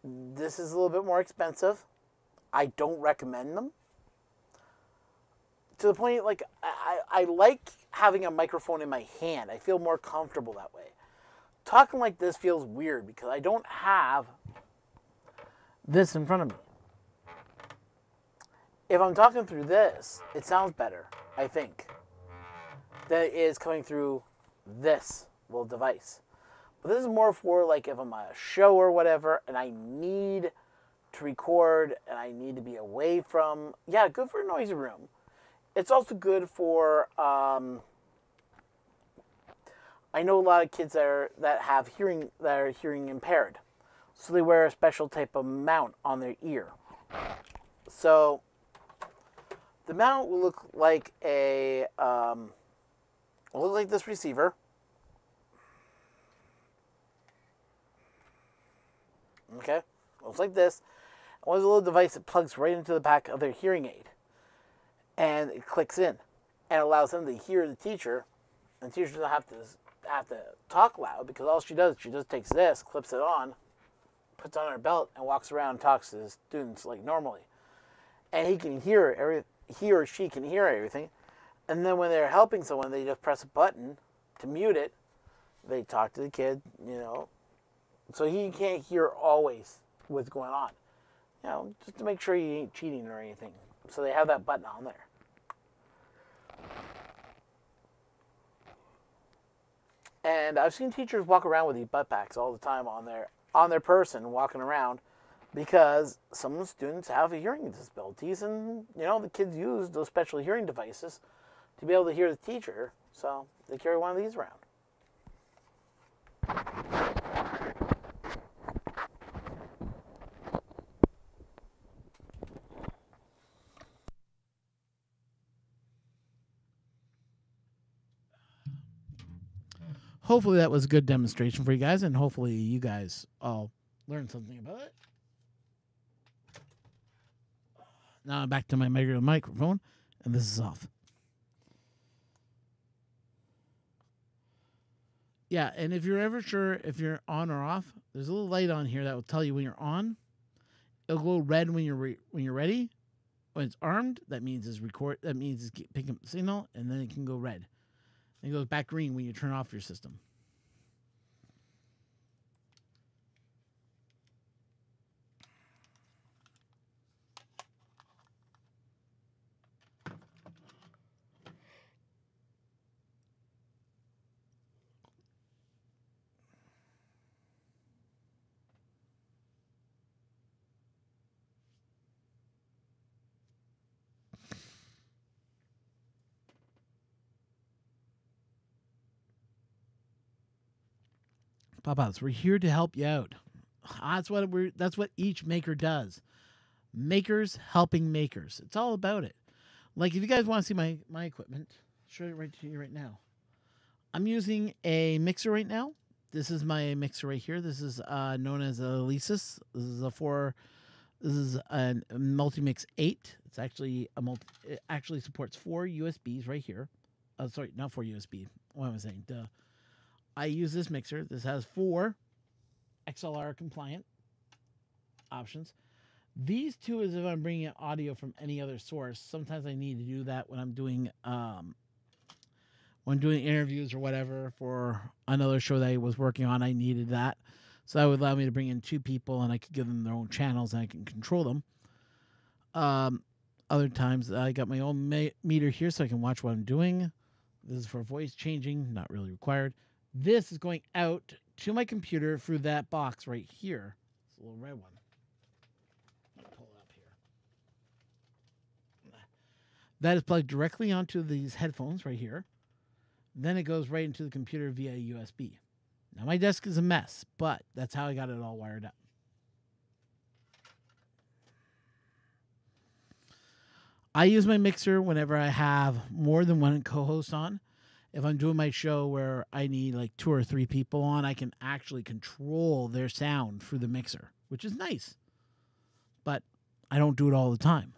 This is a little bit more expensive. I don't recommend them. To the point, like, I like having a microphone in my hand. I feel more comfortable that way. Talking like this feels weird because I don't have this in front of me. If I'm talking through this, it sounds better, I think, than it is coming through this little device. But this is more for like if I'm on a show or whatever and I need to record and I need to be away from, yeah, good for a noisy room. It's also good for, I know a lot of kids that are hearing impaired. So they wear a special type of mount on their ear. So the mount will look like this receiver. Okay, looks like this. And there's a little device that plugs right into the back of their hearing aid. And it clicks in and allows them to hear the teacher. And the teacher doesn't have to talk loud because all she just takes this, clips it on, puts it on her belt, and walks around and talks to the students like normally. And he or she can hear everything. And then when they're helping someone, they just press a button to mute it. They talk to the kid, you know. So he can't hear always what's going on. You know, just to make sure he ain't cheating or anything. So they have that button on there. And I've seen teachers walk around with these butt packs all the time on their person, walking around, because some of the students have hearing disabilities, and you know the kids use those special hearing devices to be able to hear the teacher, so they carry one of these around. Hopefully that was a good demonstration for you guys, and hopefully you guys all learned something about it. Now I'm back to my regular microphone, and this is off. Yeah, and if you're ever sure if you're on or off, there's a little light on here that will tell you when you're on. It'll go red when you're ready. When it's armed, that means it's record. That means it's picking up the signal, and then it can go red. And it goes back green when you turn off your system. Pop-outs, we're here to help you out. That's what each maker does. Makers helping makers. It's all about it. Like, if you guys want to see my equipment, I'll show it right to you right now. I'm using a mixer right now. This is my mixer right here. This is known as a Alesis. This is a Multimix 8. It's actually it actually supports 4 USBs right here. Sorry, not 4 USB. What am I saying? Duh. I use this mixer. This has 4 XLR compliant options. These two is if I'm bringing in audio from any other source. Sometimes I need to do that when I'm doing interviews or whatever for another show that I was working on. I needed that, so that would allow me to bring in 2 people, and I could give them their own channels, and I can control them. Other times I got my own meter here, so I can watch what I'm doing. This is for voice changing, not really required. This is going out to my computer through that box right here. It's a little red one. Pull it up here. That is plugged directly onto these headphones right here. Then it goes right into the computer via USB. Now my desk is a mess, but that's how I got it all wired up. I use my mixer whenever I have more than one co-host on. If I'm doing my show where I need like 2 or 3 people on, I can actually control their sound through the mixer, which is nice. But I don't do it all the time.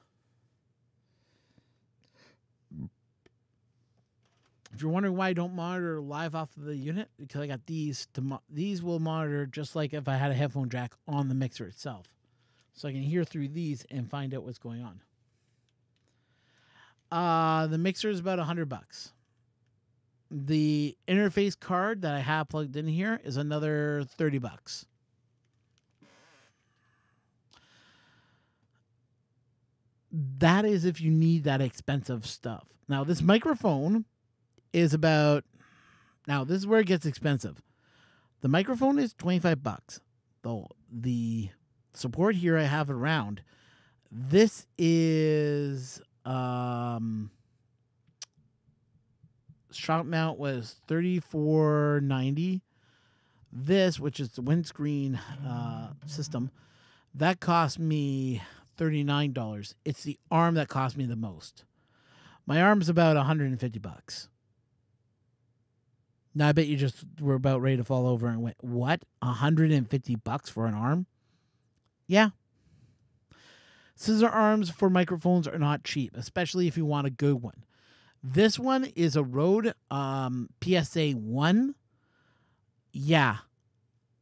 If you're wondering why I don't monitor live off of the unit, because I got these. These will monitor just like if I had a headphone jack on the mixer itself. So I can hear through these and find out what's going on. The mixer is about $100. The interface card that I have plugged in here is another $30. That is if you need that expensive stuff. Now, this microphone is about... Now, this is where it gets expensive. The microphone is $25. Though the support here I have around. This is... Shop mount was $34.90. This, which is the windscreen system, that cost me $39. It's the arm that cost me the most. My arm's about $150. Now I bet you just were about ready to fall over and went, "What? $150 for an arm?" Yeah. Scissor arms for microphones are not cheap, especially if you want a good one. This one is a Rode PSA 1. Yeah.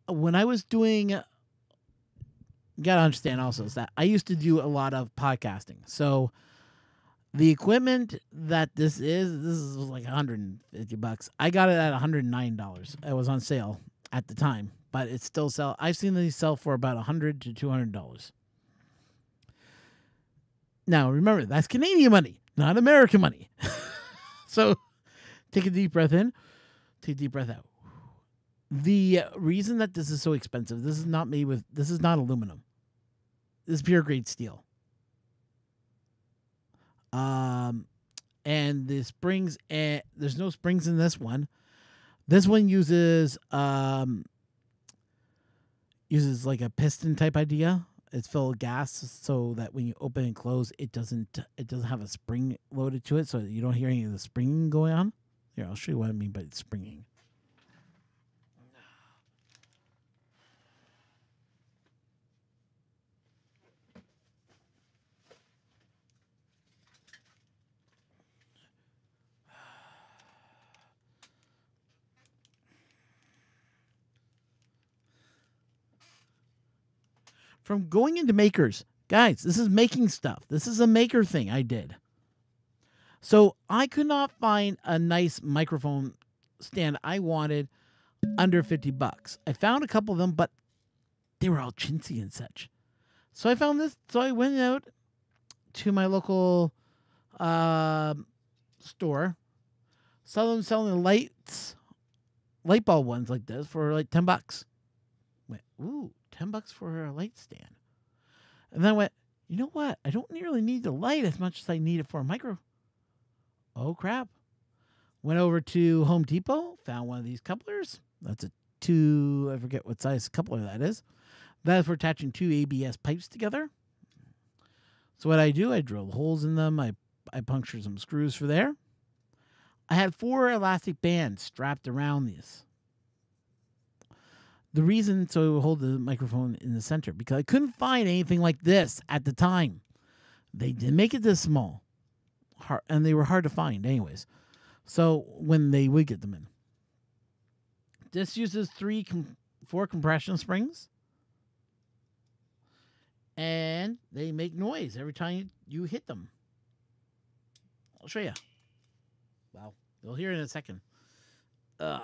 When I was doing... You got to understand also is that I used to do a lot of podcasting. So the equipment that this is like $150. I got it at $109. It was on sale at the time, but it's still sell. I've seen these sell for about $100 to $200. Now, remember, that's Canadian money, not American money. So take a deep breath in, take a deep breath out. The reason that this is so expensive, this is not aluminum. This is pure grade steel. And the springs, there's no springs in this one. This one uses like a piston type idea. It's filled with gas so that when you open and close, it doesn't have a spring loaded to it, so you don't hear any of the springing going on. Here, I'll show you what I mean by springing. From going into makers, guys, this is making stuff. This is a maker thing I did. So I could not find a nice microphone stand I wanted under $50. I found a couple of them, but they were all chintzy and such. So I found this. So I went out to my local store. Saw them selling light bulb ones like this for like $10. Went, ooh. $10 for a light stand. And then I went, you know what? I don't really need the light as much as I need it for a micro. Oh, crap. Went over to Home Depot, found one of these couplers. That's a I forget what size coupler that is. That is for attaching two ABS pipes together. So what I do, I drill holes in them. I puncture some screws for there. I had 4 elastic bands strapped around these. The reason, so it would hold the microphone in the center, because I couldn't find anything like this at the time. They didn't make it this small. And they were hard to find anyways. So when they would get them in. This uses 4 compression springs. And they make noise every time you hit them. I'll show you. Well, you'll hear it in a second. Ugh.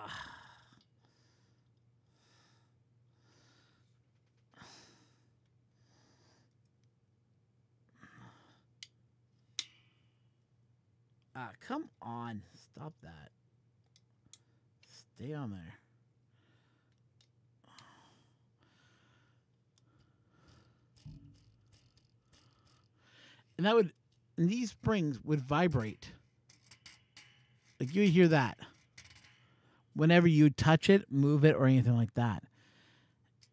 Come on. Stop that. Stay on there. And these springs would vibrate. Like you would hear that. Whenever you touch it, move it, or anything like that.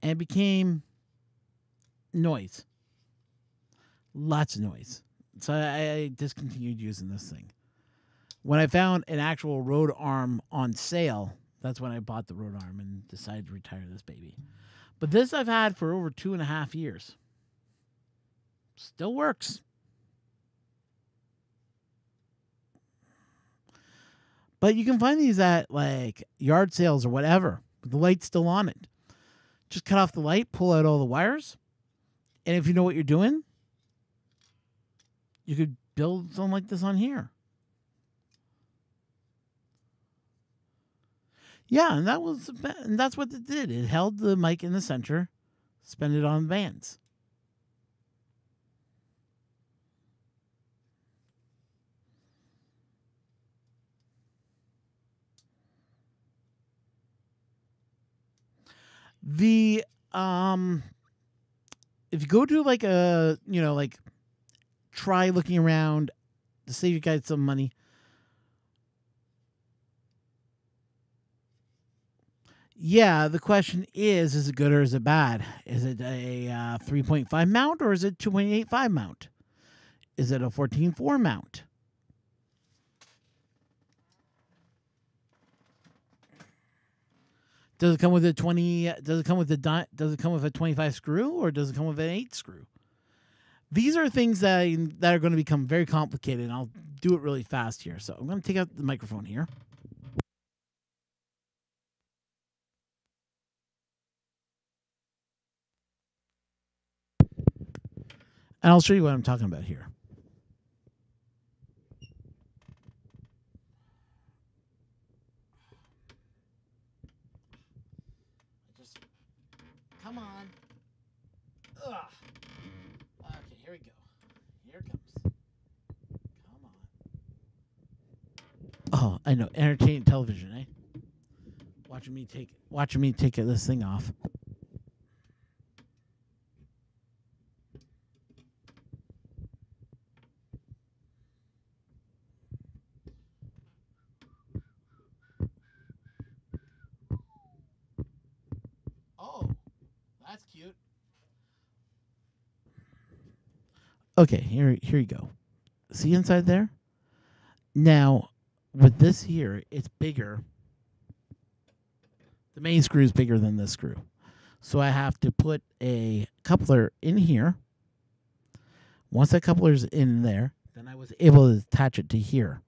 And it became noise. Lots of noise. So I discontinued using this thing. When I found an actual Rode arm on sale, that's when I bought the Rode arm and decided to retire this baby. But this I've had for over 2.5 years. Still works. But you can find these at like yard sales or whatever. With the light's still on it. Just cut off the light, pull out all the wires. And if you know what you're doing, you could build something like this on here. Yeah, and that's what it did. It held the mic in the center, spun it on bands. The if you go to like a like try looking around to save you guys some money. Yeah, the question is it good or is it bad? Is it a 3.5 mount or is it 2.85 mount? Is it a 14.4 mount? Does it come with a 20? Does it come with a 25 screw or does it come with an 8 screw? These are things that are going to become very complicated, and I'll do it really fast here. So I'm going to take out the microphone here. And I'll show you what I'm talking about here. Come on. Ugh. Okay, here we go. Here it comes. Come on. Oh, I know. Entertaining television, eh? Watching me take this thing off. Oh, that's cute. Okay, here you go. See inside there? Now, with this here, it's bigger. The main screw is bigger than this screw. So I have to put a coupler in here. Once that coupler's in there, then I was able to attach it to here.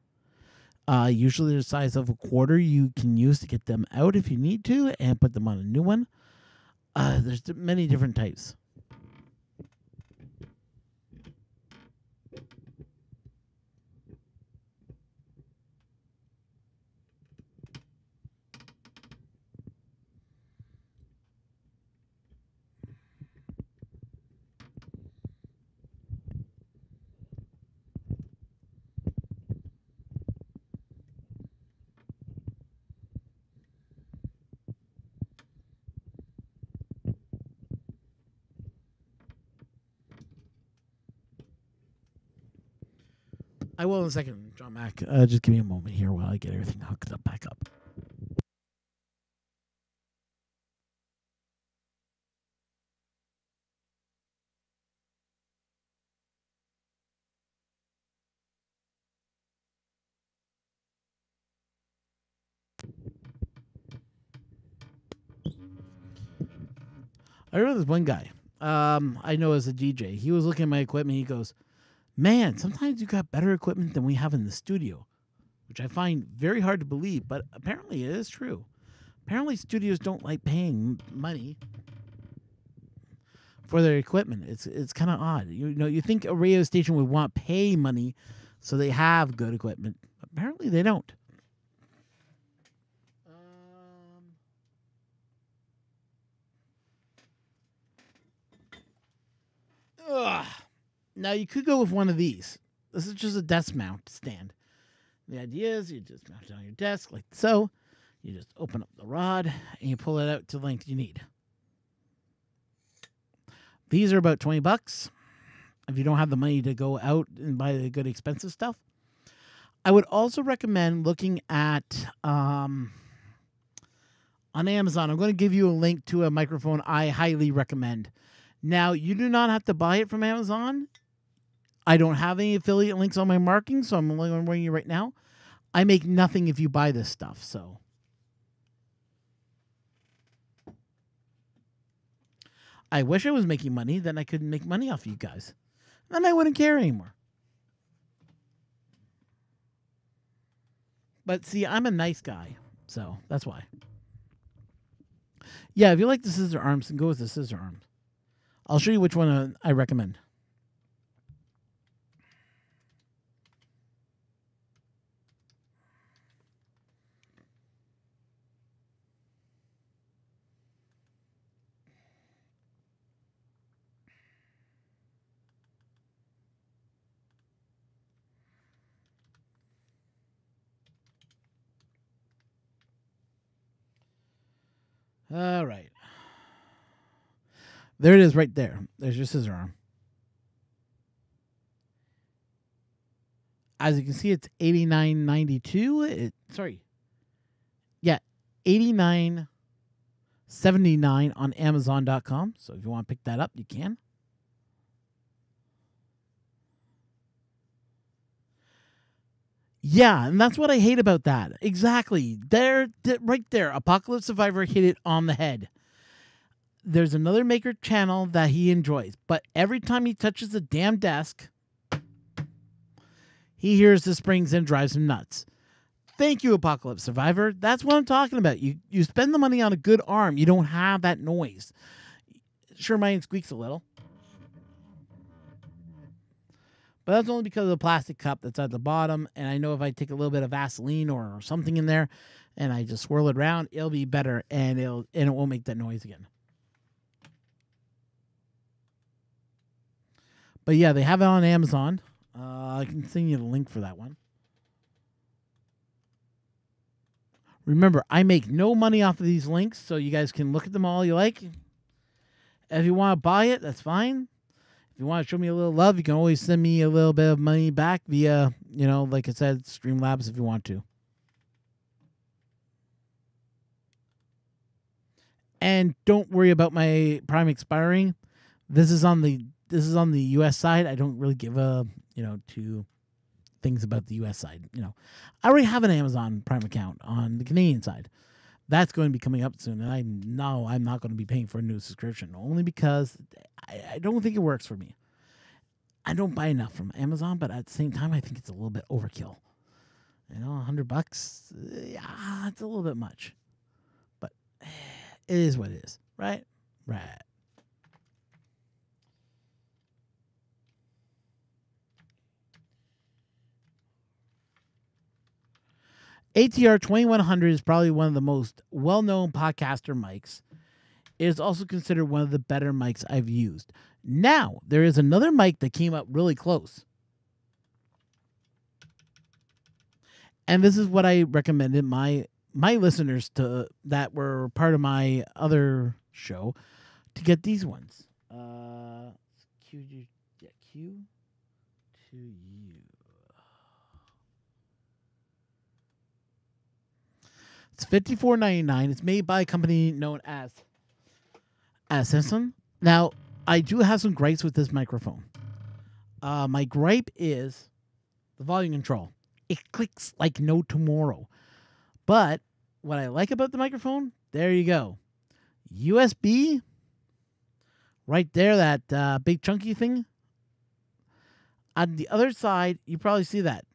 Usually the size of a quarter you can use to get them out if you need to and put them on a new one. There's many different types. I will in a second, John Mac. Just give me a moment here while I get everything hooked up back up. I remember this one guy. I know as a DJ, he was looking at my equipment. He goes, "Man, sometimes you got better equipment than we have in the studio," which I find very hard to believe, but apparently it is true. Apparently, studios don't like paying money for their equipment. It's kind of odd. You know, you think a radio station would want pay money so they have good equipment. Apparently, they don't. Ugh. Now you could go with one of these. This is just a desk mount stand. The idea is you just mount it on your desk like so. You just open up the rod and you pull it out to the length you need. These are about $20 if you don't have the money to go out and buy the good expensive stuff. I would also recommend looking at on Amazon. I'm going to give you a link to a microphone I highly recommend. Now, you do not have to buy it from Amazon. I don't have any affiliate links on my marketing, so I'm only warning you right now. I make nothing if you buy this stuff, so. I wish I was making money, then I could make money off you guys. Then I wouldn't care anymore. But see, I'm a nice guy, so that's why. Yeah, if you like the scissor arms, then go with the scissor arms. I'll show you which one I recommend. All right. There it is right there. There's your scissor arm. As you can see, it's $89.92. Yeah, $89.79 on Amazon.com. So if you want to pick that up, you can. Yeah, and that's what I hate about that. Exactly. Right there. Apocalypse Survivor hit it on the head. There's another maker channel that he enjoys, but every time he touches the damn desk, he hears the springs and drives him nuts. Thank you, Apocalypse Survivor. That's what I'm talking about. You spend the money on a good arm. You don't have that noise. Sure, mine squeaks a little. But that's only because of the plastic cup that's at the bottom. And I know if I take a little bit of Vaseline or something in there and I just swirl it around, it'll be better and it won't make that noise again. But yeah, they have it on Amazon. I can send you the link for that one. Remember, I make no money off of these links, so you guys can look at them all you like. If you want to buy it, that's fine. If you want to show me a little love, you can always send me a little bit of money back via, like I said, Streamlabs if you want to. And don't worry about my Prime expiring. This is on the US side. I don't really give to things about the US side. I already have an Amazon Prime account on the Canadian side. That's going to be coming up soon, and I know I'm not going to be paying for a new subscription, only because I don't think it works for me. I don't buy enough from Amazon, but at the same time, I think it's a little bit overkill. $100, yeah, it's a little bit much. But it is what it is, right? Right. ATR 2100 is probably one of the most well-known podcaster mics. It is also considered one of the better mics I've used. Now, there is another mic that came up really close. And this is what I recommended my listeners to that were part of my other show to get these ones. Q to you. It's $54.99. It's made by a company known as Samsung. Now, I do have some gripes with this microphone. My gripe is the volume control. It clicks like no tomorrow. But what I like about the microphone, there you go. USB Right there, that big chunky thing. On the other side, you probably see that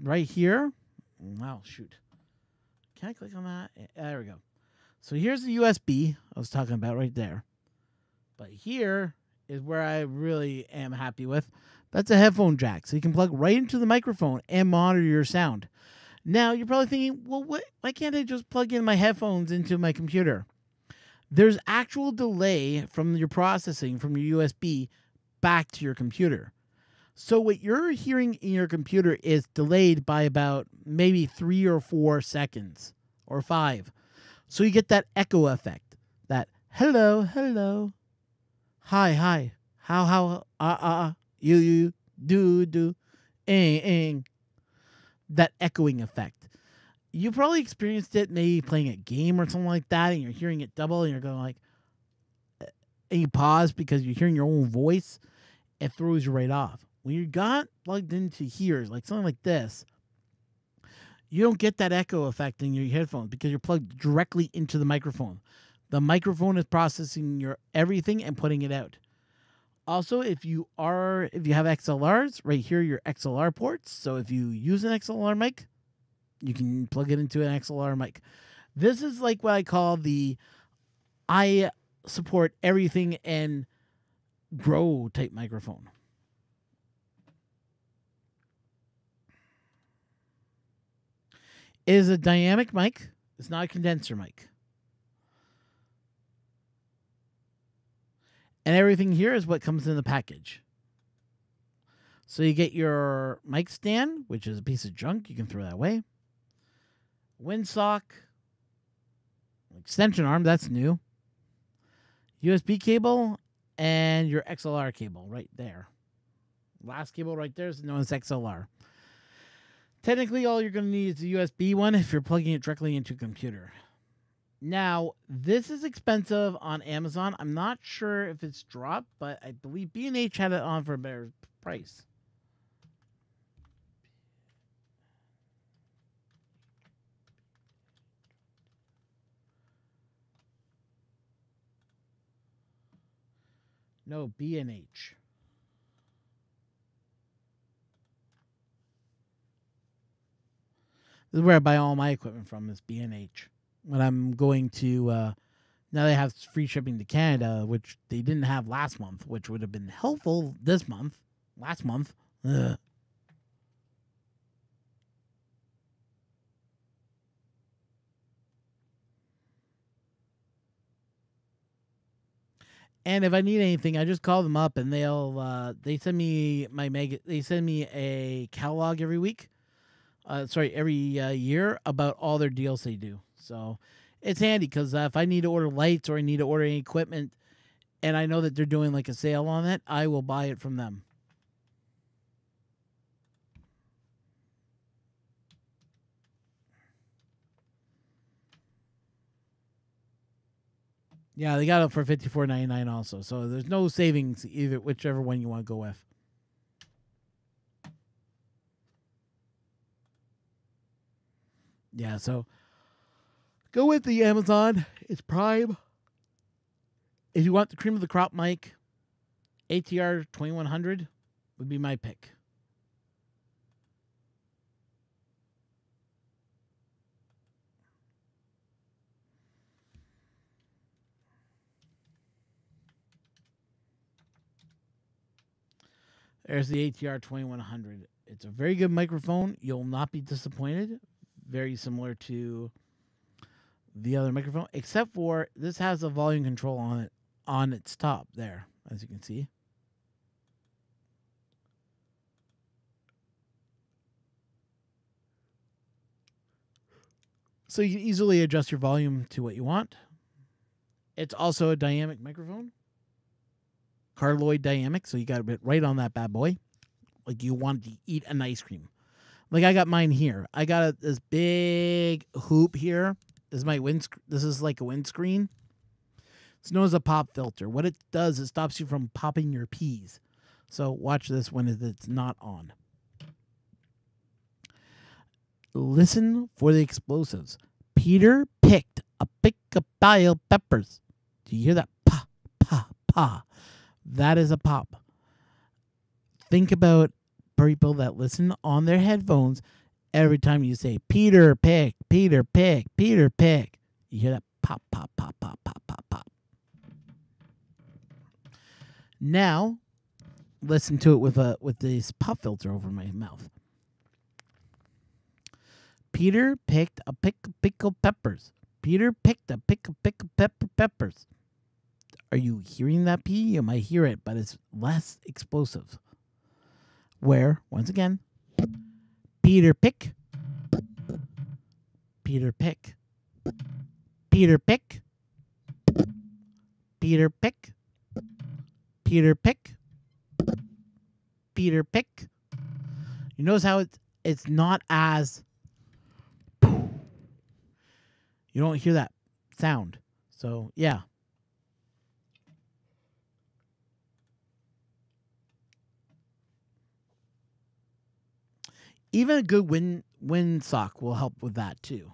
right here. Wow, shoot. Can I click on that? There we go. So here's the USB I was talking about right there. But here is where I really am happy with. That's a headphone jack. So you can plug right into the microphone and monitor your sound. Now, you're probably thinking, well, why can't I just plug in my headphones into my computer? There's actual delay from your processing from your USB back to your computer. So what you're hearing in your computer is delayed by about maybe 3 or 4 seconds or 5. So you get that echo effect. That hello, hello. Hi, how, you, do, ing. That echoing effect. You probably experienced it maybe playing a game or something like that, and you're hearing it double, and you're going like, and you pause because you're hearing your own voice. It throws you right off. When you got plugged into here, like something like this, you don't get that echo effect in your headphones because you're plugged directly into the microphone. The microphone is processing your everything and putting it out. Also, if you have XLRs, right here, your XLR ports. So if you use an XLR mic, you can plug it into an XLR mic. This is like what I call I support everything and grow type microphone. It is a dynamic mic. It's not a condenser mic. And everything here is what comes in the package. So you get your mic stand, which is a piece of junk. You can throw that away. Windsock. Extension arm, that's new. USB cable and your XLR cable right there. Last cable right there is known as XLR. Technically, all you're going to need is the USB one if you're plugging it directly into a computer. Now, this is expensive on Amazon. I'm not sure if it's dropped, but I believe B&H had it on for a better price. No, B&H. This is where I buy all my equipment from, is B&H. When I'm going to, now they have free shipping to Canada, which they didn't have last month, which would have been helpful this month. Last month. Ugh. And if I need anything, I just call them up and they send me they send me a catalog every week. Every year about all their deals they do. So it's handy because if I need to order lights or I need to order any equipment and I know that they're doing like a sale on it, I will buy it from them. Yeah, they got it for $54.99 also. So there's no savings either, whichever one you want to go with. Yeah, so go with the Amazon. It's Prime. If you want the cream of the crop mic, ATR 2100 would be my pick. There's the ATR 2100. It's a very good microphone. You'll not be disappointed. Very similar to the other microphone, except for this has a volume control on it on its top there, as you can see. So you can easily adjust your volume to what you want. It's also a dynamic microphone. Carloid dynamic, so you got a bit right on that bad boy. Like you want to eat an ice cream. Like I got mine here. I got this big hoop here. This is like a windscreen. It's known as a pop filter. What it does, it stops you from popping your peas. So watch this when it's not on. Listen for the explosives. Peter picked a pick of bell peppers. Do you hear that? Pa, pa, pa. That is a pop. Think about people that listen on their headphones every time you say Peter Pick, Peter Pick, Peter Pick. You hear that pop, pop, pop, pop, pop, pop, pop. Now, listen to it with this pop filter over my mouth. Peter picked a pickle peppers. Peter picked a pickle peppers. Are you hearing that P? You might hear it, but it's less explosive. Where, once again, Peter Pick, Peter Pick, Peter Pick, Peter Pick, Peter Pick, Peter Pick. You notice how it's not as... You don't hear that sound. So, yeah. Even a good wind sock will help with that too.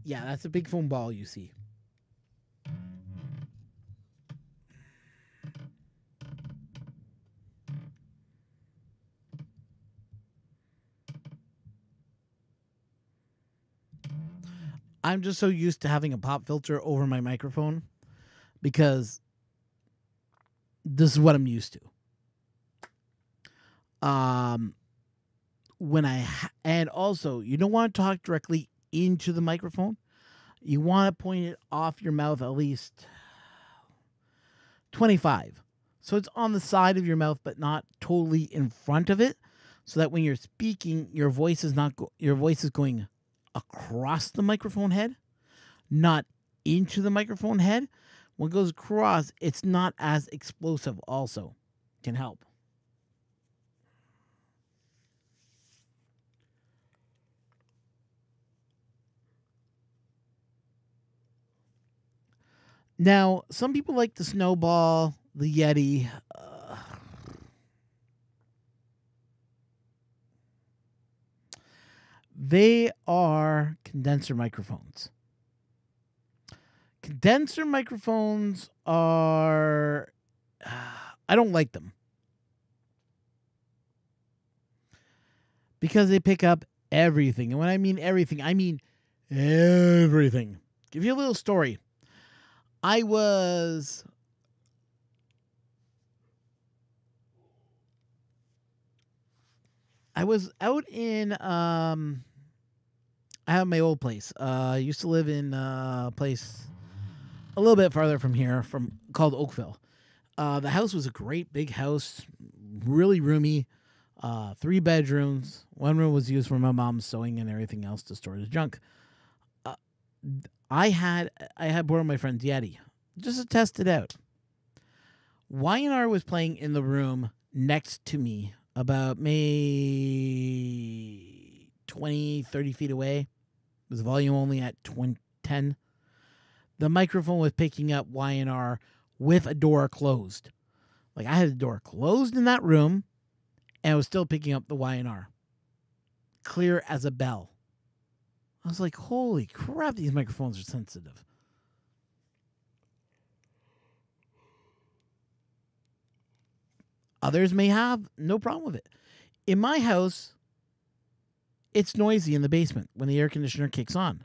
Yeah, that's a big foam ball you see. I'm just so used to having a pop filter over my microphone because this is what I'm used to. And also, you don't want to talk directly into the microphone. You want to point it off your mouth at least 25. So it's on the side of your mouth, but not totally in front of it. So that when you're speaking, your voice is going across the microphone head, not into the microphone head. When it goes across, it's not as explosive also. Can help. Now, some people like the Snowball, the Yeti. They are condenser microphones. Condenser microphones are... I don't like them. Because they pick up everything. And when I mean everything, I mean everything. Give you a little story. I was out in I have my old place. I used to live in a place a little bit farther from here, called Oakville. The house was a great big house, really roomy, 3 bedrooms. One room was used for my mom's sewing and everything else to store the junk. I had borrowed my friend's Yeti just to test it out. Y&R was playing in the room next to me, about maybe 20, 30 feet away. It was volume only at 10. The microphone was picking up Y&R with a door closed. Like, I had the door closed in that room, and it was still picking up the Y&R. Clear as a bell. I was like, holy crap, these microphones are sensitive. Others may have no problem with it. In my house, it's noisy in the basement when the air conditioner kicks on.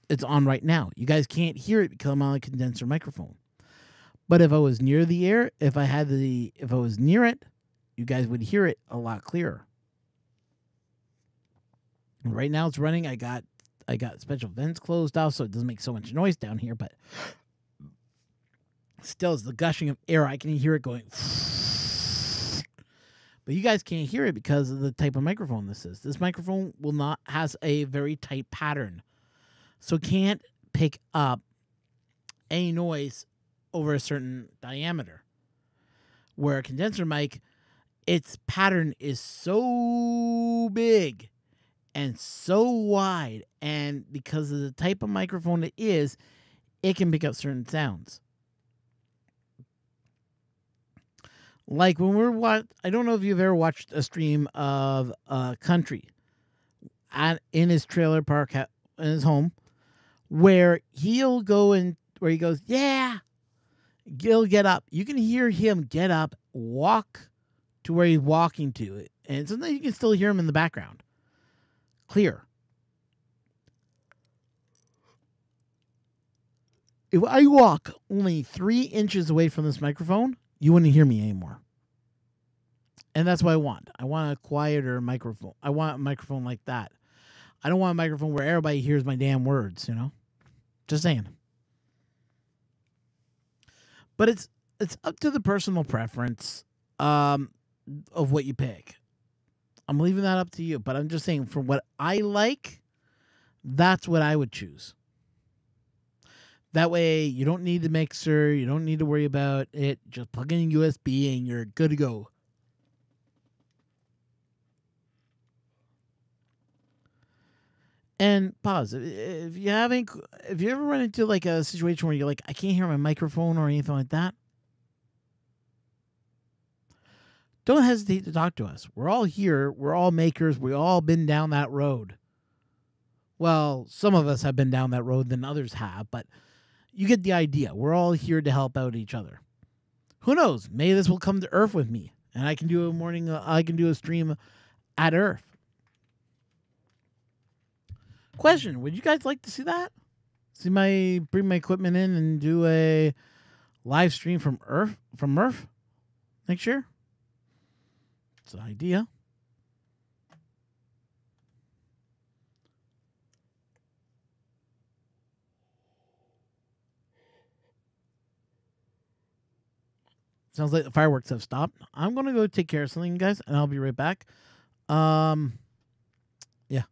It's on right now. You guys can't hear it because I'm on a condenser microphone. But if I was near the air, if I was near it, you guys would hear it a lot clearer. Right now it's running. I got special vents closed off so it doesn't make so much noise down here, but still, it's the gushing of air. I can hear it going. But you guys can't hear it because of the type of microphone this is. This microphone has a very tight pattern. So it can't pick up any noise over a certain diameter. Where a condenser mic, its pattern is so big and so wide, and because of the type of microphone it is, it can pick up certain sounds. Like when I don't know if you've ever watched a stream of Country in his trailer park in his home where he'll go and where he goes, yeah, he'll get up. You can hear him get up, walk to where he's walking to, and sometimes you can still hear him in the background, clear. If I walk only 3 inches away from this microphone, you wouldn't hear me anymore. And that's what I want. I want a quieter microphone. I want a microphone like that. I don't want a microphone where everybody hears my damn words, you know? Just saying. But it's up to the personal preference of what you pick. I'm leaving that up to you. But I'm just saying, for what I like, that's what I would choose. That way, you don't need the mixer. You don't need to worry about it. Just plug in USB and you're good to go. And pause. If you ever run into like a situation where you're like, I can't hear my microphone or anything like that, don't hesitate to talk to us. We're all here. We're all makers. We all been down that road. Well, some of us have been down that road than others have, but you get the idea. We're all here to help out each other. Who knows? Maybe this will come to Earth with me, and I can do a stream at Earth. Question: would you guys like to see that? Bring my equipment in and do a live stream from Earth next year? It's an idea. Sounds like the fireworks have stopped. I'm gonna go take care of something, guys, and I'll be right back. Yeah.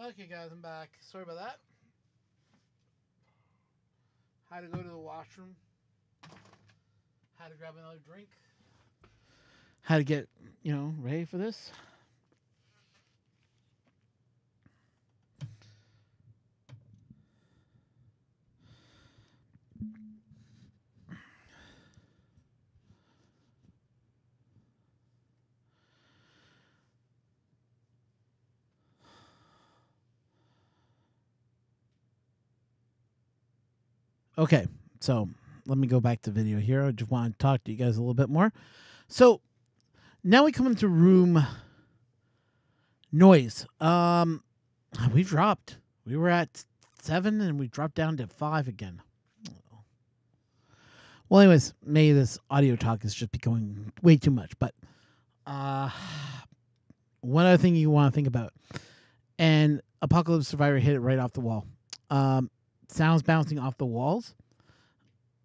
Okay, guys, I'm back. Sorry about that. Had to go to the washroom. Had to grab another drink. Had to get, ready for this. Okay, so let me go back to video here. I just want to talk to you guys a little bit more. So now we come into room noise. We dropped. We were at 7 and we dropped down to 5 again. Well, anyways, maybe this audio talk is just becoming way too much. But one other thing you want to think about, and Apocalypse Survivor hit it right off the wall. Sounds bouncing off the walls.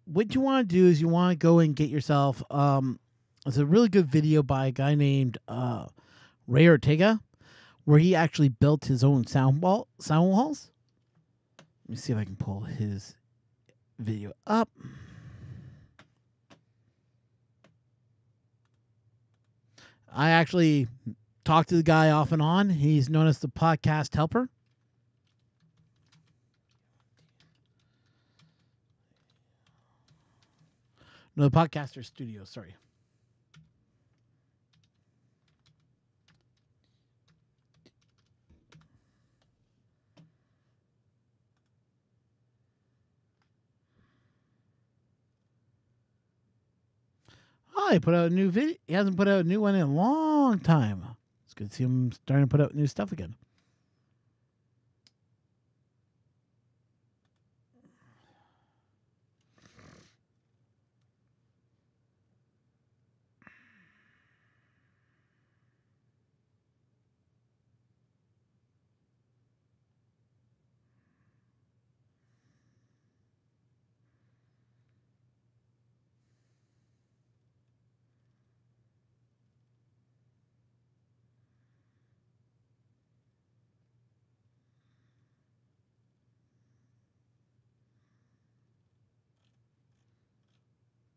What you want to do is you want to go and get yourself. It's a really good video by a guy named Ray Ortega, where he actually built his own sound walls. Let me see if I can pull his video up. I actually talked to the guy off and on. He's known as the podcast helper. No, the Podcaster Studio, sorry. Oh, he put out a new video. He hasn't put out a new one in a long time. It's good to see him starting to put out new stuff again.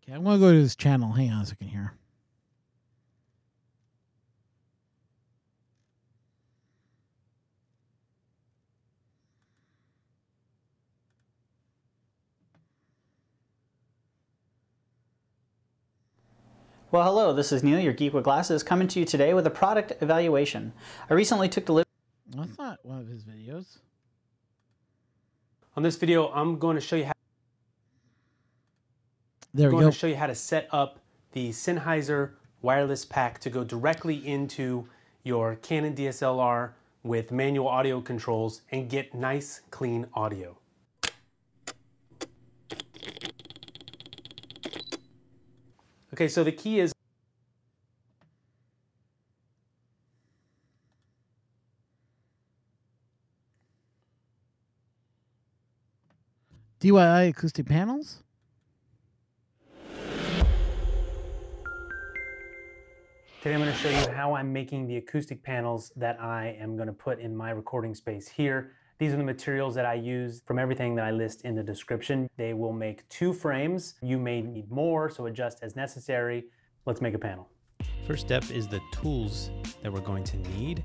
Okay, I'm going to go to his channel. Hang on a second here. Well, hello, this is Neil, your Geek with Glasses, coming to you today with a product evaluation. I recently took delivery. That's not one of his videos. On this video, I'm going to show you how There we go. to show you how to set up the Sennheiser wireless pack to go directly into your Canon DSLR with manual audio controls and get nice, clean audio. Okay, so the key is DIY acoustic panels? today I'm going to show you how I'm making the acoustic panels that I am going to put in my recording space here. These are the materials that I use from everything that I list in the description. They will make 2 frames. You may need more, so adjust as necessary. Let's make a panel. First step is the tools that we're going to need.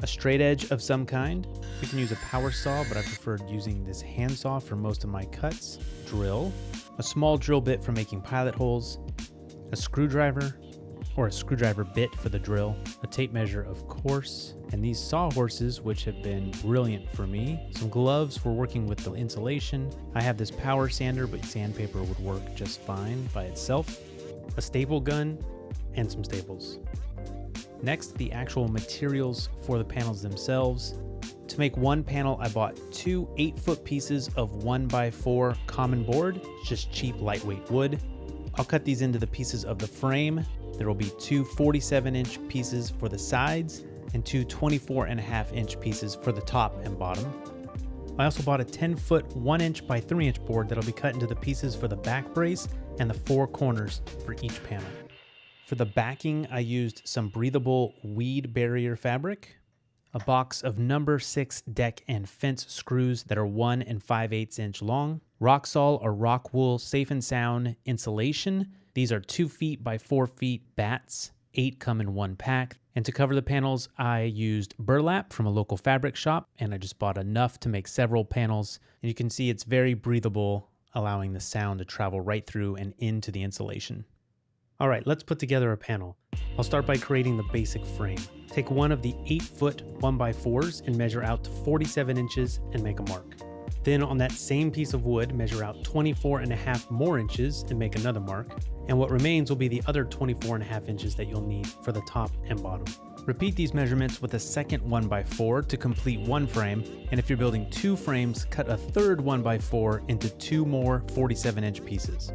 A straight edge of some kind. You can use a power saw, but I preferred using this handsaw for most of my cuts. Drill, a small drill bit for making pilot holes, a screwdriver, or a screwdriver bit for the drill, a tape measure of course, and these sawhorses, which have been brilliant for me, some gloves for working with the insulation. I have this power sander, but sandpaper would work just fine by itself, a staple gun, and some staples. Next, the actual materials for the panels themselves. To make one panel, I bought 2 8-foot pieces of 1x4 common board, just cheap lightweight wood. I'll cut these into the pieces of the frame. There will be 2 47-inch pieces for the sides and 2 24.5-inch pieces for the top and bottom. I also bought a 10-foot 1-inch by 3-inch board that'll be cut into the pieces for the back brace and the 4 corners for each panel. For the backing, I used some breathable weed barrier fabric, a box of number 6 deck and fence screws that are 1 5/8 inch long, Roxol or rock wool safe and sound insulation. These are 2 feet by 4 feet bats. 8 come in 1 pack. And to cover the panels, I used burlap from a local fabric shop, and I just bought enough to make several panels. And you can see it's very breathable, allowing the sound to travel right through and into the insulation. All right, let's put together a panel. I'll start by creating the basic frame. Take one of the 8-foot 1x4s and measure out to 47 inches and make a mark. Then on that same piece of wood, measure out 24.5 more inches and make another mark. And what remains will be the other 24.5 inches that you'll need for the top and bottom. Repeat these measurements with a second 1x4 to complete one frame. And if you're building 2 frames, cut a third 1x4 into 2 more 47-inch pieces.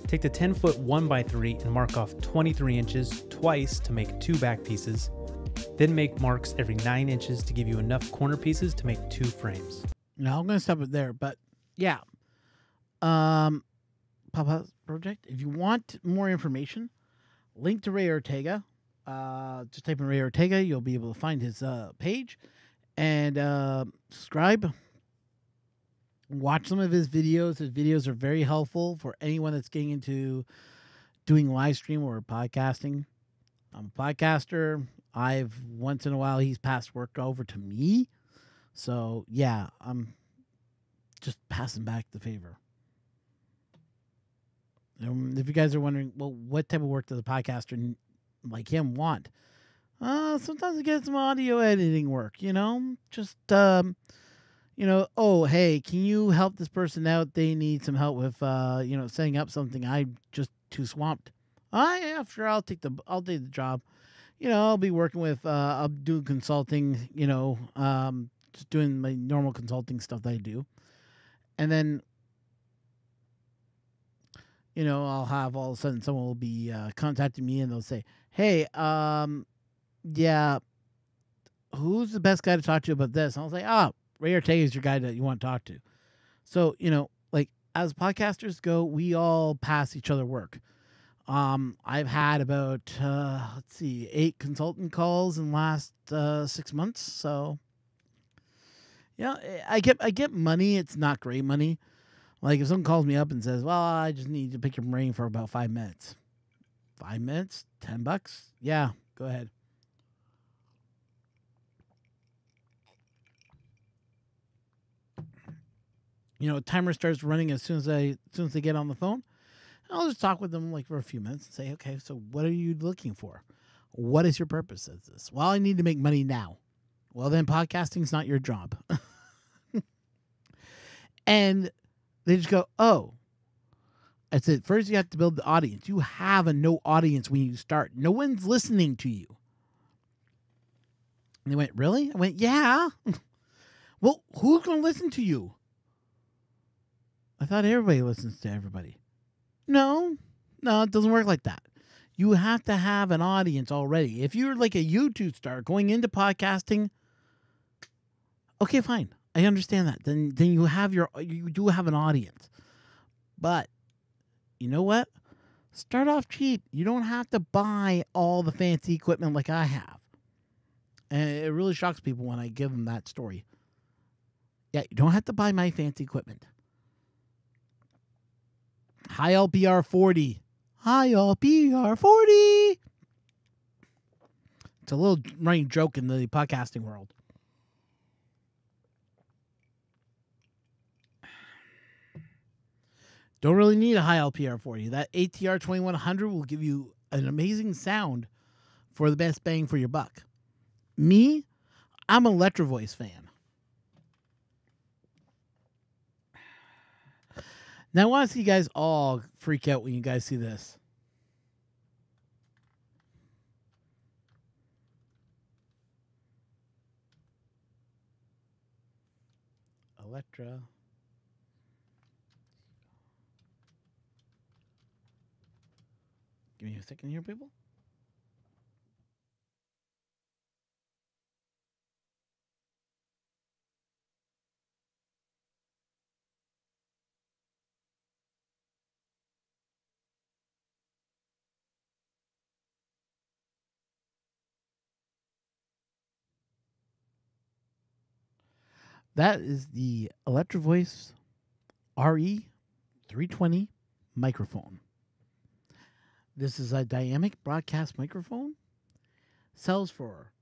Take the 10-foot 1x3 and mark off 23 inches twice to make 2 back pieces. Then make marks every 9 inches to give you enough corner pieces to make 2 frames. Now I'm going to stop it there, but yeah. Papa Project, if you want more information, link to Ray Ortega. Just type in Ray Ortega, you'll be able to find his page. And subscribe. Watch some of his videos. His videos are very helpful for anyone that's getting into doing live stream or podcasting. I'm a podcaster. Once in a while, he's passed work over to me. So, yeah, I'm just passing back the favor. If you guys are wondering, well, what type of work does a podcaster like him want? Sometimes I get some audio editing work, just, oh, hey, can you help this person out? They need some help with, setting up something. I'm just too swamped. Yeah, sure, I'll take the job. I'll be working with, I'll do consulting, just doing my normal consulting stuff that I do. And then, I'll have all of a sudden someone will be contacting me and they'll say, hey, yeah, who's the best guy to talk to about this? And I'll say, Ray Ortega is your guy that you want to talk to. So, like as podcasters go, we all pass each other work. I've had about, 8 consultant calls in the last 6 months. So, I get money. It's not great money. Like if someone calls me up and says, well, I just need to pick your brain for about 5 minutes. 5 minutes? $10? Yeah, go ahead. Timer starts running as soon as they get on the phone. I'll just talk with them like for a few minutes and say, okay, so what are you looking for? What is your purpose of this? Well, I need to make money now. Well, then podcasting's not your job. And they just go, oh. I said, first you have to build the audience. You have no audience when you start. No one's listening to you. And they went, really? I went, yeah. Well, who's going to listen to you? I thought everybody listens to everybody. No, it doesn't work like that. You have to have an audience already. If you're like a YouTube star going into podcasting, okay, fine. I understand that. Then you do have an audience. But you know what? Start off cheap. You don't have to buy all the fancy equipment like I have. And it really shocks people when I give them that story. Yeah, you don't have to buy my fancy equipment. Hi LPR 40. Hi LPR 40. It's a little running joke in the podcasting world. Don't really need a high LPR 40. That ATR 2100 will give you an amazing sound for the best bang for your buck. Me, I'm an Electro Voice fan. Now I want to see you guys all freak out when you guys see this. Electra. Give me a second here, people. That is the Electro Voice RE320 microphone. This is a dynamic broadcast microphone. Sells for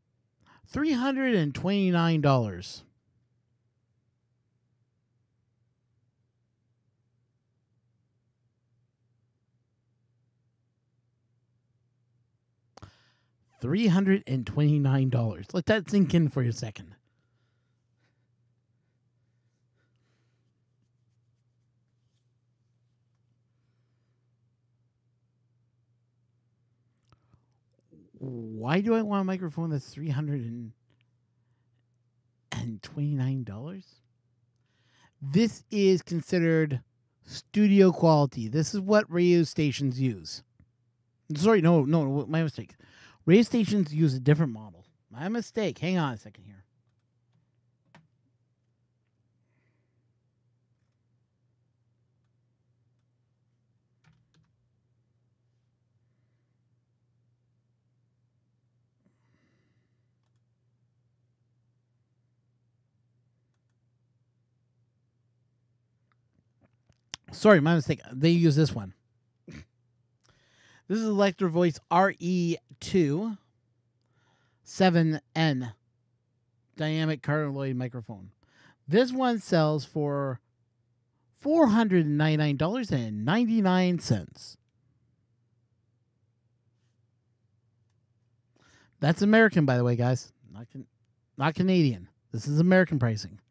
$329. $329. Let that sink in for a second. Why do I want a microphone that's $329? This is considered studio quality. This is what radio stations use. Sorry, no, my mistake. Radio stations use a different model. My mistake. Hang on a second here. Sorry, my mistake. They use this one. This is Electro Voice RE2 7N dynamic cardioid microphone. This one sells for $499.99. That's American, by the way, guys. Not Canadian. This is American pricing.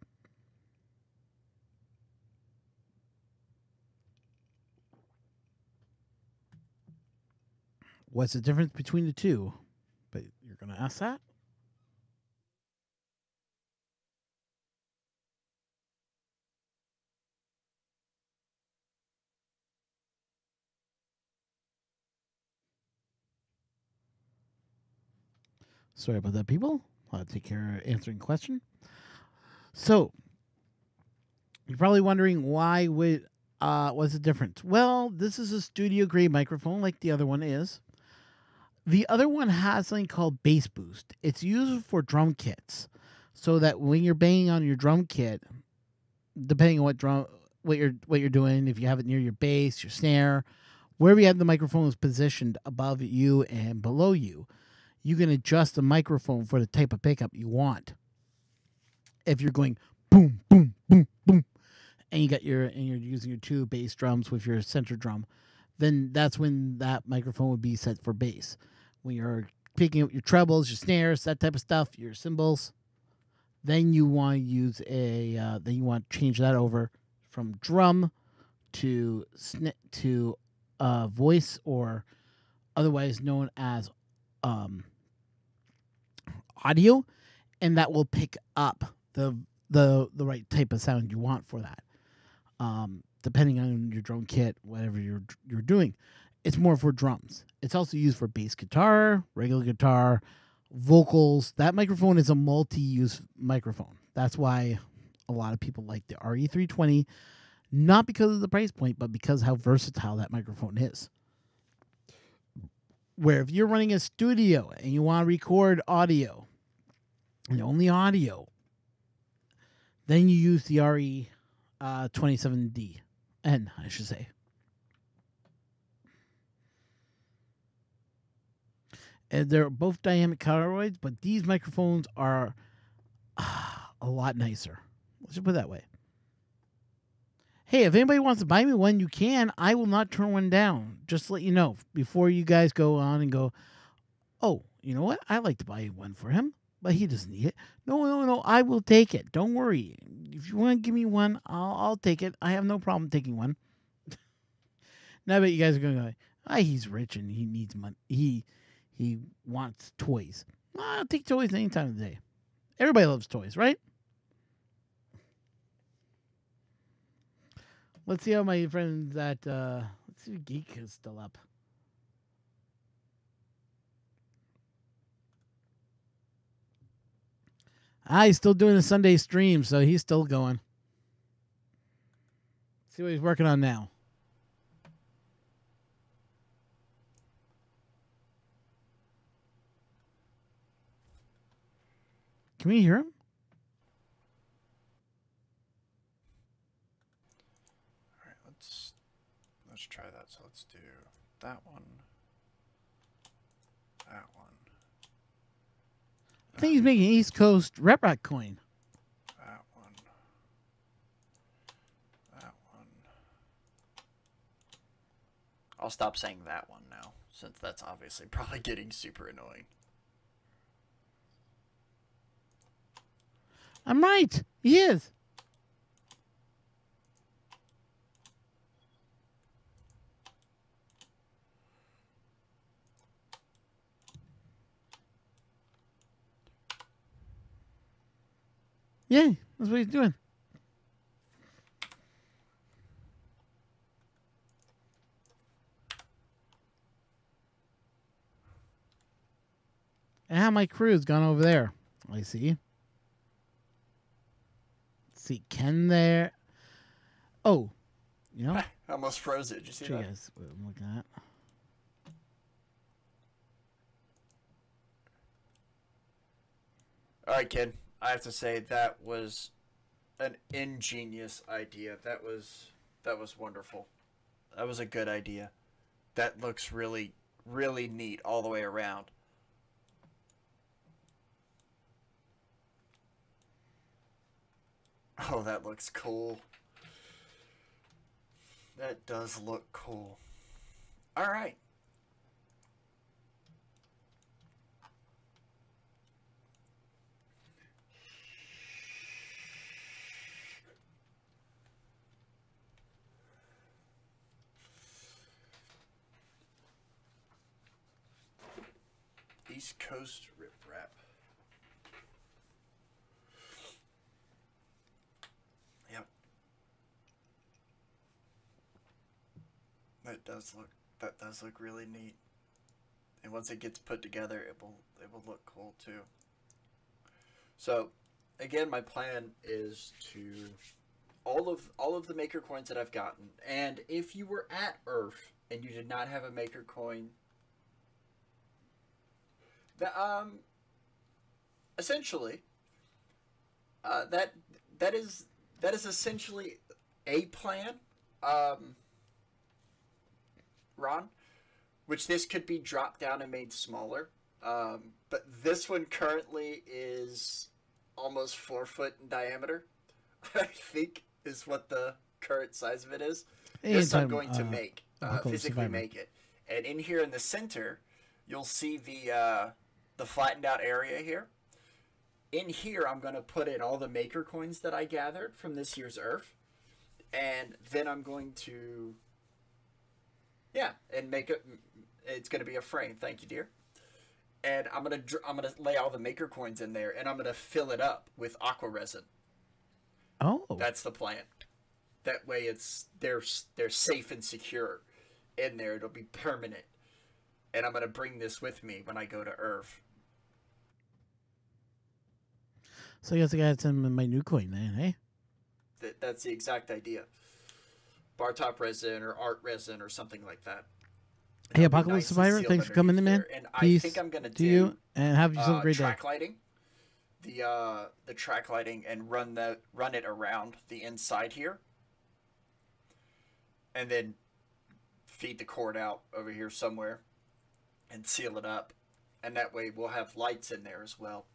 What's the difference between the two? But you're going to ask that? Sorry about that, people. I'll take care of answering question. So, you're probably wondering why what's the difference? Well, this is a studio grade microphone like the other one is. The other one has something called bass boost. It's used for drum kits, so that when you're banging on your drum kit, depending on what you're doing, if you have it near your bass, your snare, wherever you have the microphone is positioned above you and below you, you can adjust the microphone for the type of pickup you want. If you're going boom, boom, boom, boom, and you're using your two bass drums with your center drum, then that's when that microphone would be set for bass. When you're picking up your trebles, your snares, that type of stuff, your cymbals, then you want to use then you want to change that over from drum to voice, or otherwise known as audio, and that will pick up the right type of sound you want for that. Depending on your drum kit, whatever you're doing. It's more for drums. It's also used for bass guitar, regular guitar, vocals. That microphone is a multi-use microphone. That's why a lot of people like the RE320, not because of the price point, but because how versatile that microphone is. Where if you're running a studio and you want to record audio, and only audio, then you use the RE27D. N, I should say. And they're both dynamic cardioids, but these microphones are a lot nicer. Let's just put it that way. Hey, if anybody wants to buy me one, you can. I will not turn one down. Just to let you know, before you guys go on and go, oh, you know what? I'd like to buy one for him, but he doesn't need it. No, I will take it. Don't worry. If you want to give me one, I'll take it. I have no problem taking one. Now I bet you guys are going to go, he's rich and he needs money. He wants toys. I'll take toys any time of the day. Everybody loves toys, right? Let's see how my friends let's see if Geek is still up. He's still doing the Sunday stream, so he's still going. See what he's working on now. Can we hear him? try that. So let's do that one. That one. I think he's making East Coast Rep Rack coin. That one. That one. I'll stop saying that one now, since that's obviously probably getting super annoying. I'm right. He is. Yeah, that's what he's doing. And how my crew's gone over there. I see. See Ken there. Oh, you know, I almost froze it. Did you see show you that? guys what I'm looking at. All right, kid. I have to say that was an ingenious idea. That was wonderful. That was a good idea. That looks really, really neat all the way around. Oh, that looks cool. That does look cool. All right. East Coast Rip Rap. Yep. That does look really neat. And once it gets put together, it will look cool too. So, again, my plan is to all of the maker coins that I've gotten, and if you were at Earth and you did not have a maker coin, essentially, that is essentially a plan, Ron, which this could be dropped down and made smaller. But this one currently is almost 4 foot in diameter, I think is what the current size of it is. This I'm going to make, physically make it. And in here in the center, you'll see the flattened out area here. In here, I'm going to put in all the maker coins that I gathered from this year's Earth. And then I'm going to, and make it, it's going to be a frame. Thank you, dear. And I'm going to lay all the maker coins in there, and I'm going to fill it up with aqua resin. Oh. That's the plan. That way they're safe and secure in there. It'll be permanent. And I'm going to bring this with me when I go to Earth. So I guess I got some of my new coin then, eh? That's the exact idea. Bar top resin or art resin or something like that. Hey, Apocalypse Survivor, thanks for coming in, man. And Peace I think I'm going to to you, and have yourself a great day. Track lighting. The track lighting, and run it around the inside here. And then feed the cord out over here somewhere and seal it up. And that way we'll have lights in there as well.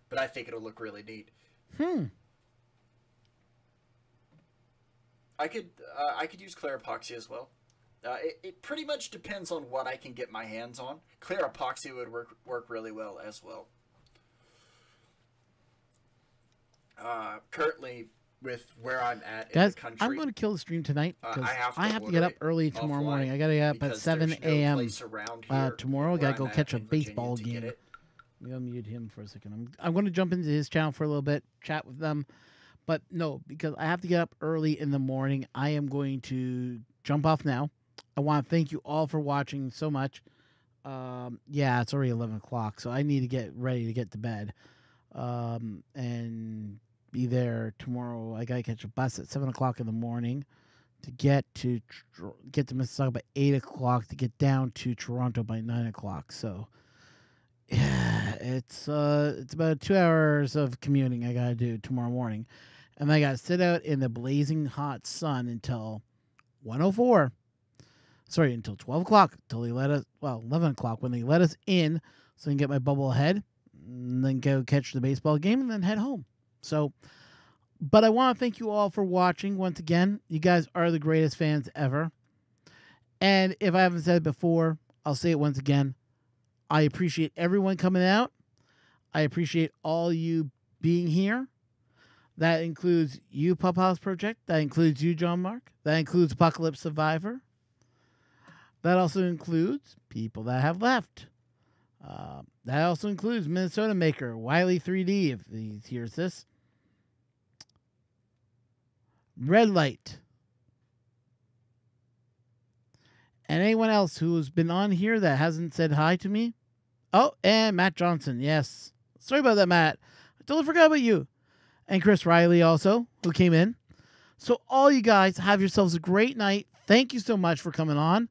But I think it'll look really neat. I could use clear epoxy as well. It pretty much depends on what I can get my hands on. Clear epoxy would work really well as well. Currently, with where I'm at in Guys, the country, I'm going to kill the stream tonight because I have to get up early tomorrow morning. I got to get up at 7 a.m. Tomorrow. I got to go catch a baseball game. I'm going to mute him for a second. I'm going to jump into his channel for a little bit, chat with them. But no, because I have to get up early in the morning. I am going to jump off now. I want to thank you all for watching so much. Yeah, it's already 11 o'clock, so I need to get ready to get to bed. And be there tomorrow. I got to catch a bus at 7 o'clock in the morning to get to Mississauga by 8 o'clock to get down to Toronto by 9 o'clock. So, yeah, it's about 2 hours of commuting I got to do tomorrow morning. And I got to sit out in the blazing hot sun until 1:04. Sorry, until 12 o'clock. Until they let us, 11 o'clock when they let us in so I can get my bubble ahead. And then go catch the baseball game and then head home. So, but I want to thank you all for watching once again. You guys are the greatest fans ever. And if I haven't said it before, I'll say it once again. I appreciate everyone coming out. I appreciate all you being here. That includes you, Pup House Project. That includes you, John Mark. That includes Apocalypse Survivor. That also includes people that have left. That also includes Minnesota Maker, Wiley 3D, if he hears this. Red Light. And anyone else who's been on here that hasn't said hi to me. Oh, and Matt Johnson, yes. Sorry about that, Matt. I totally forgot about you. And Chris Riley also, who came in. So all you guys, have yourselves a great night. Thank you so much for coming on.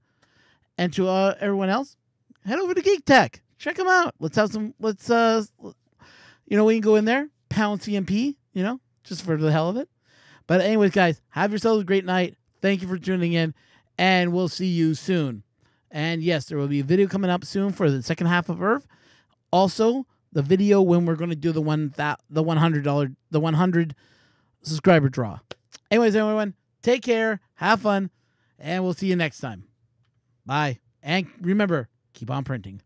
And to everyone else, head over to Geek Tech. Check them out. Let's have some, we can go in there, pound CMP, just for the hell of it. But anyways, guys, have yourselves a great night. Thank you for tuning in, and we'll see you soon. And yes, there will be a video coming up soon for the second half of Earth. Also, the video when we're going to do the $100 subscriber draw. Anyways, everyone, take care, have fun, and we'll see you next time. Bye. And remember, keep on printing.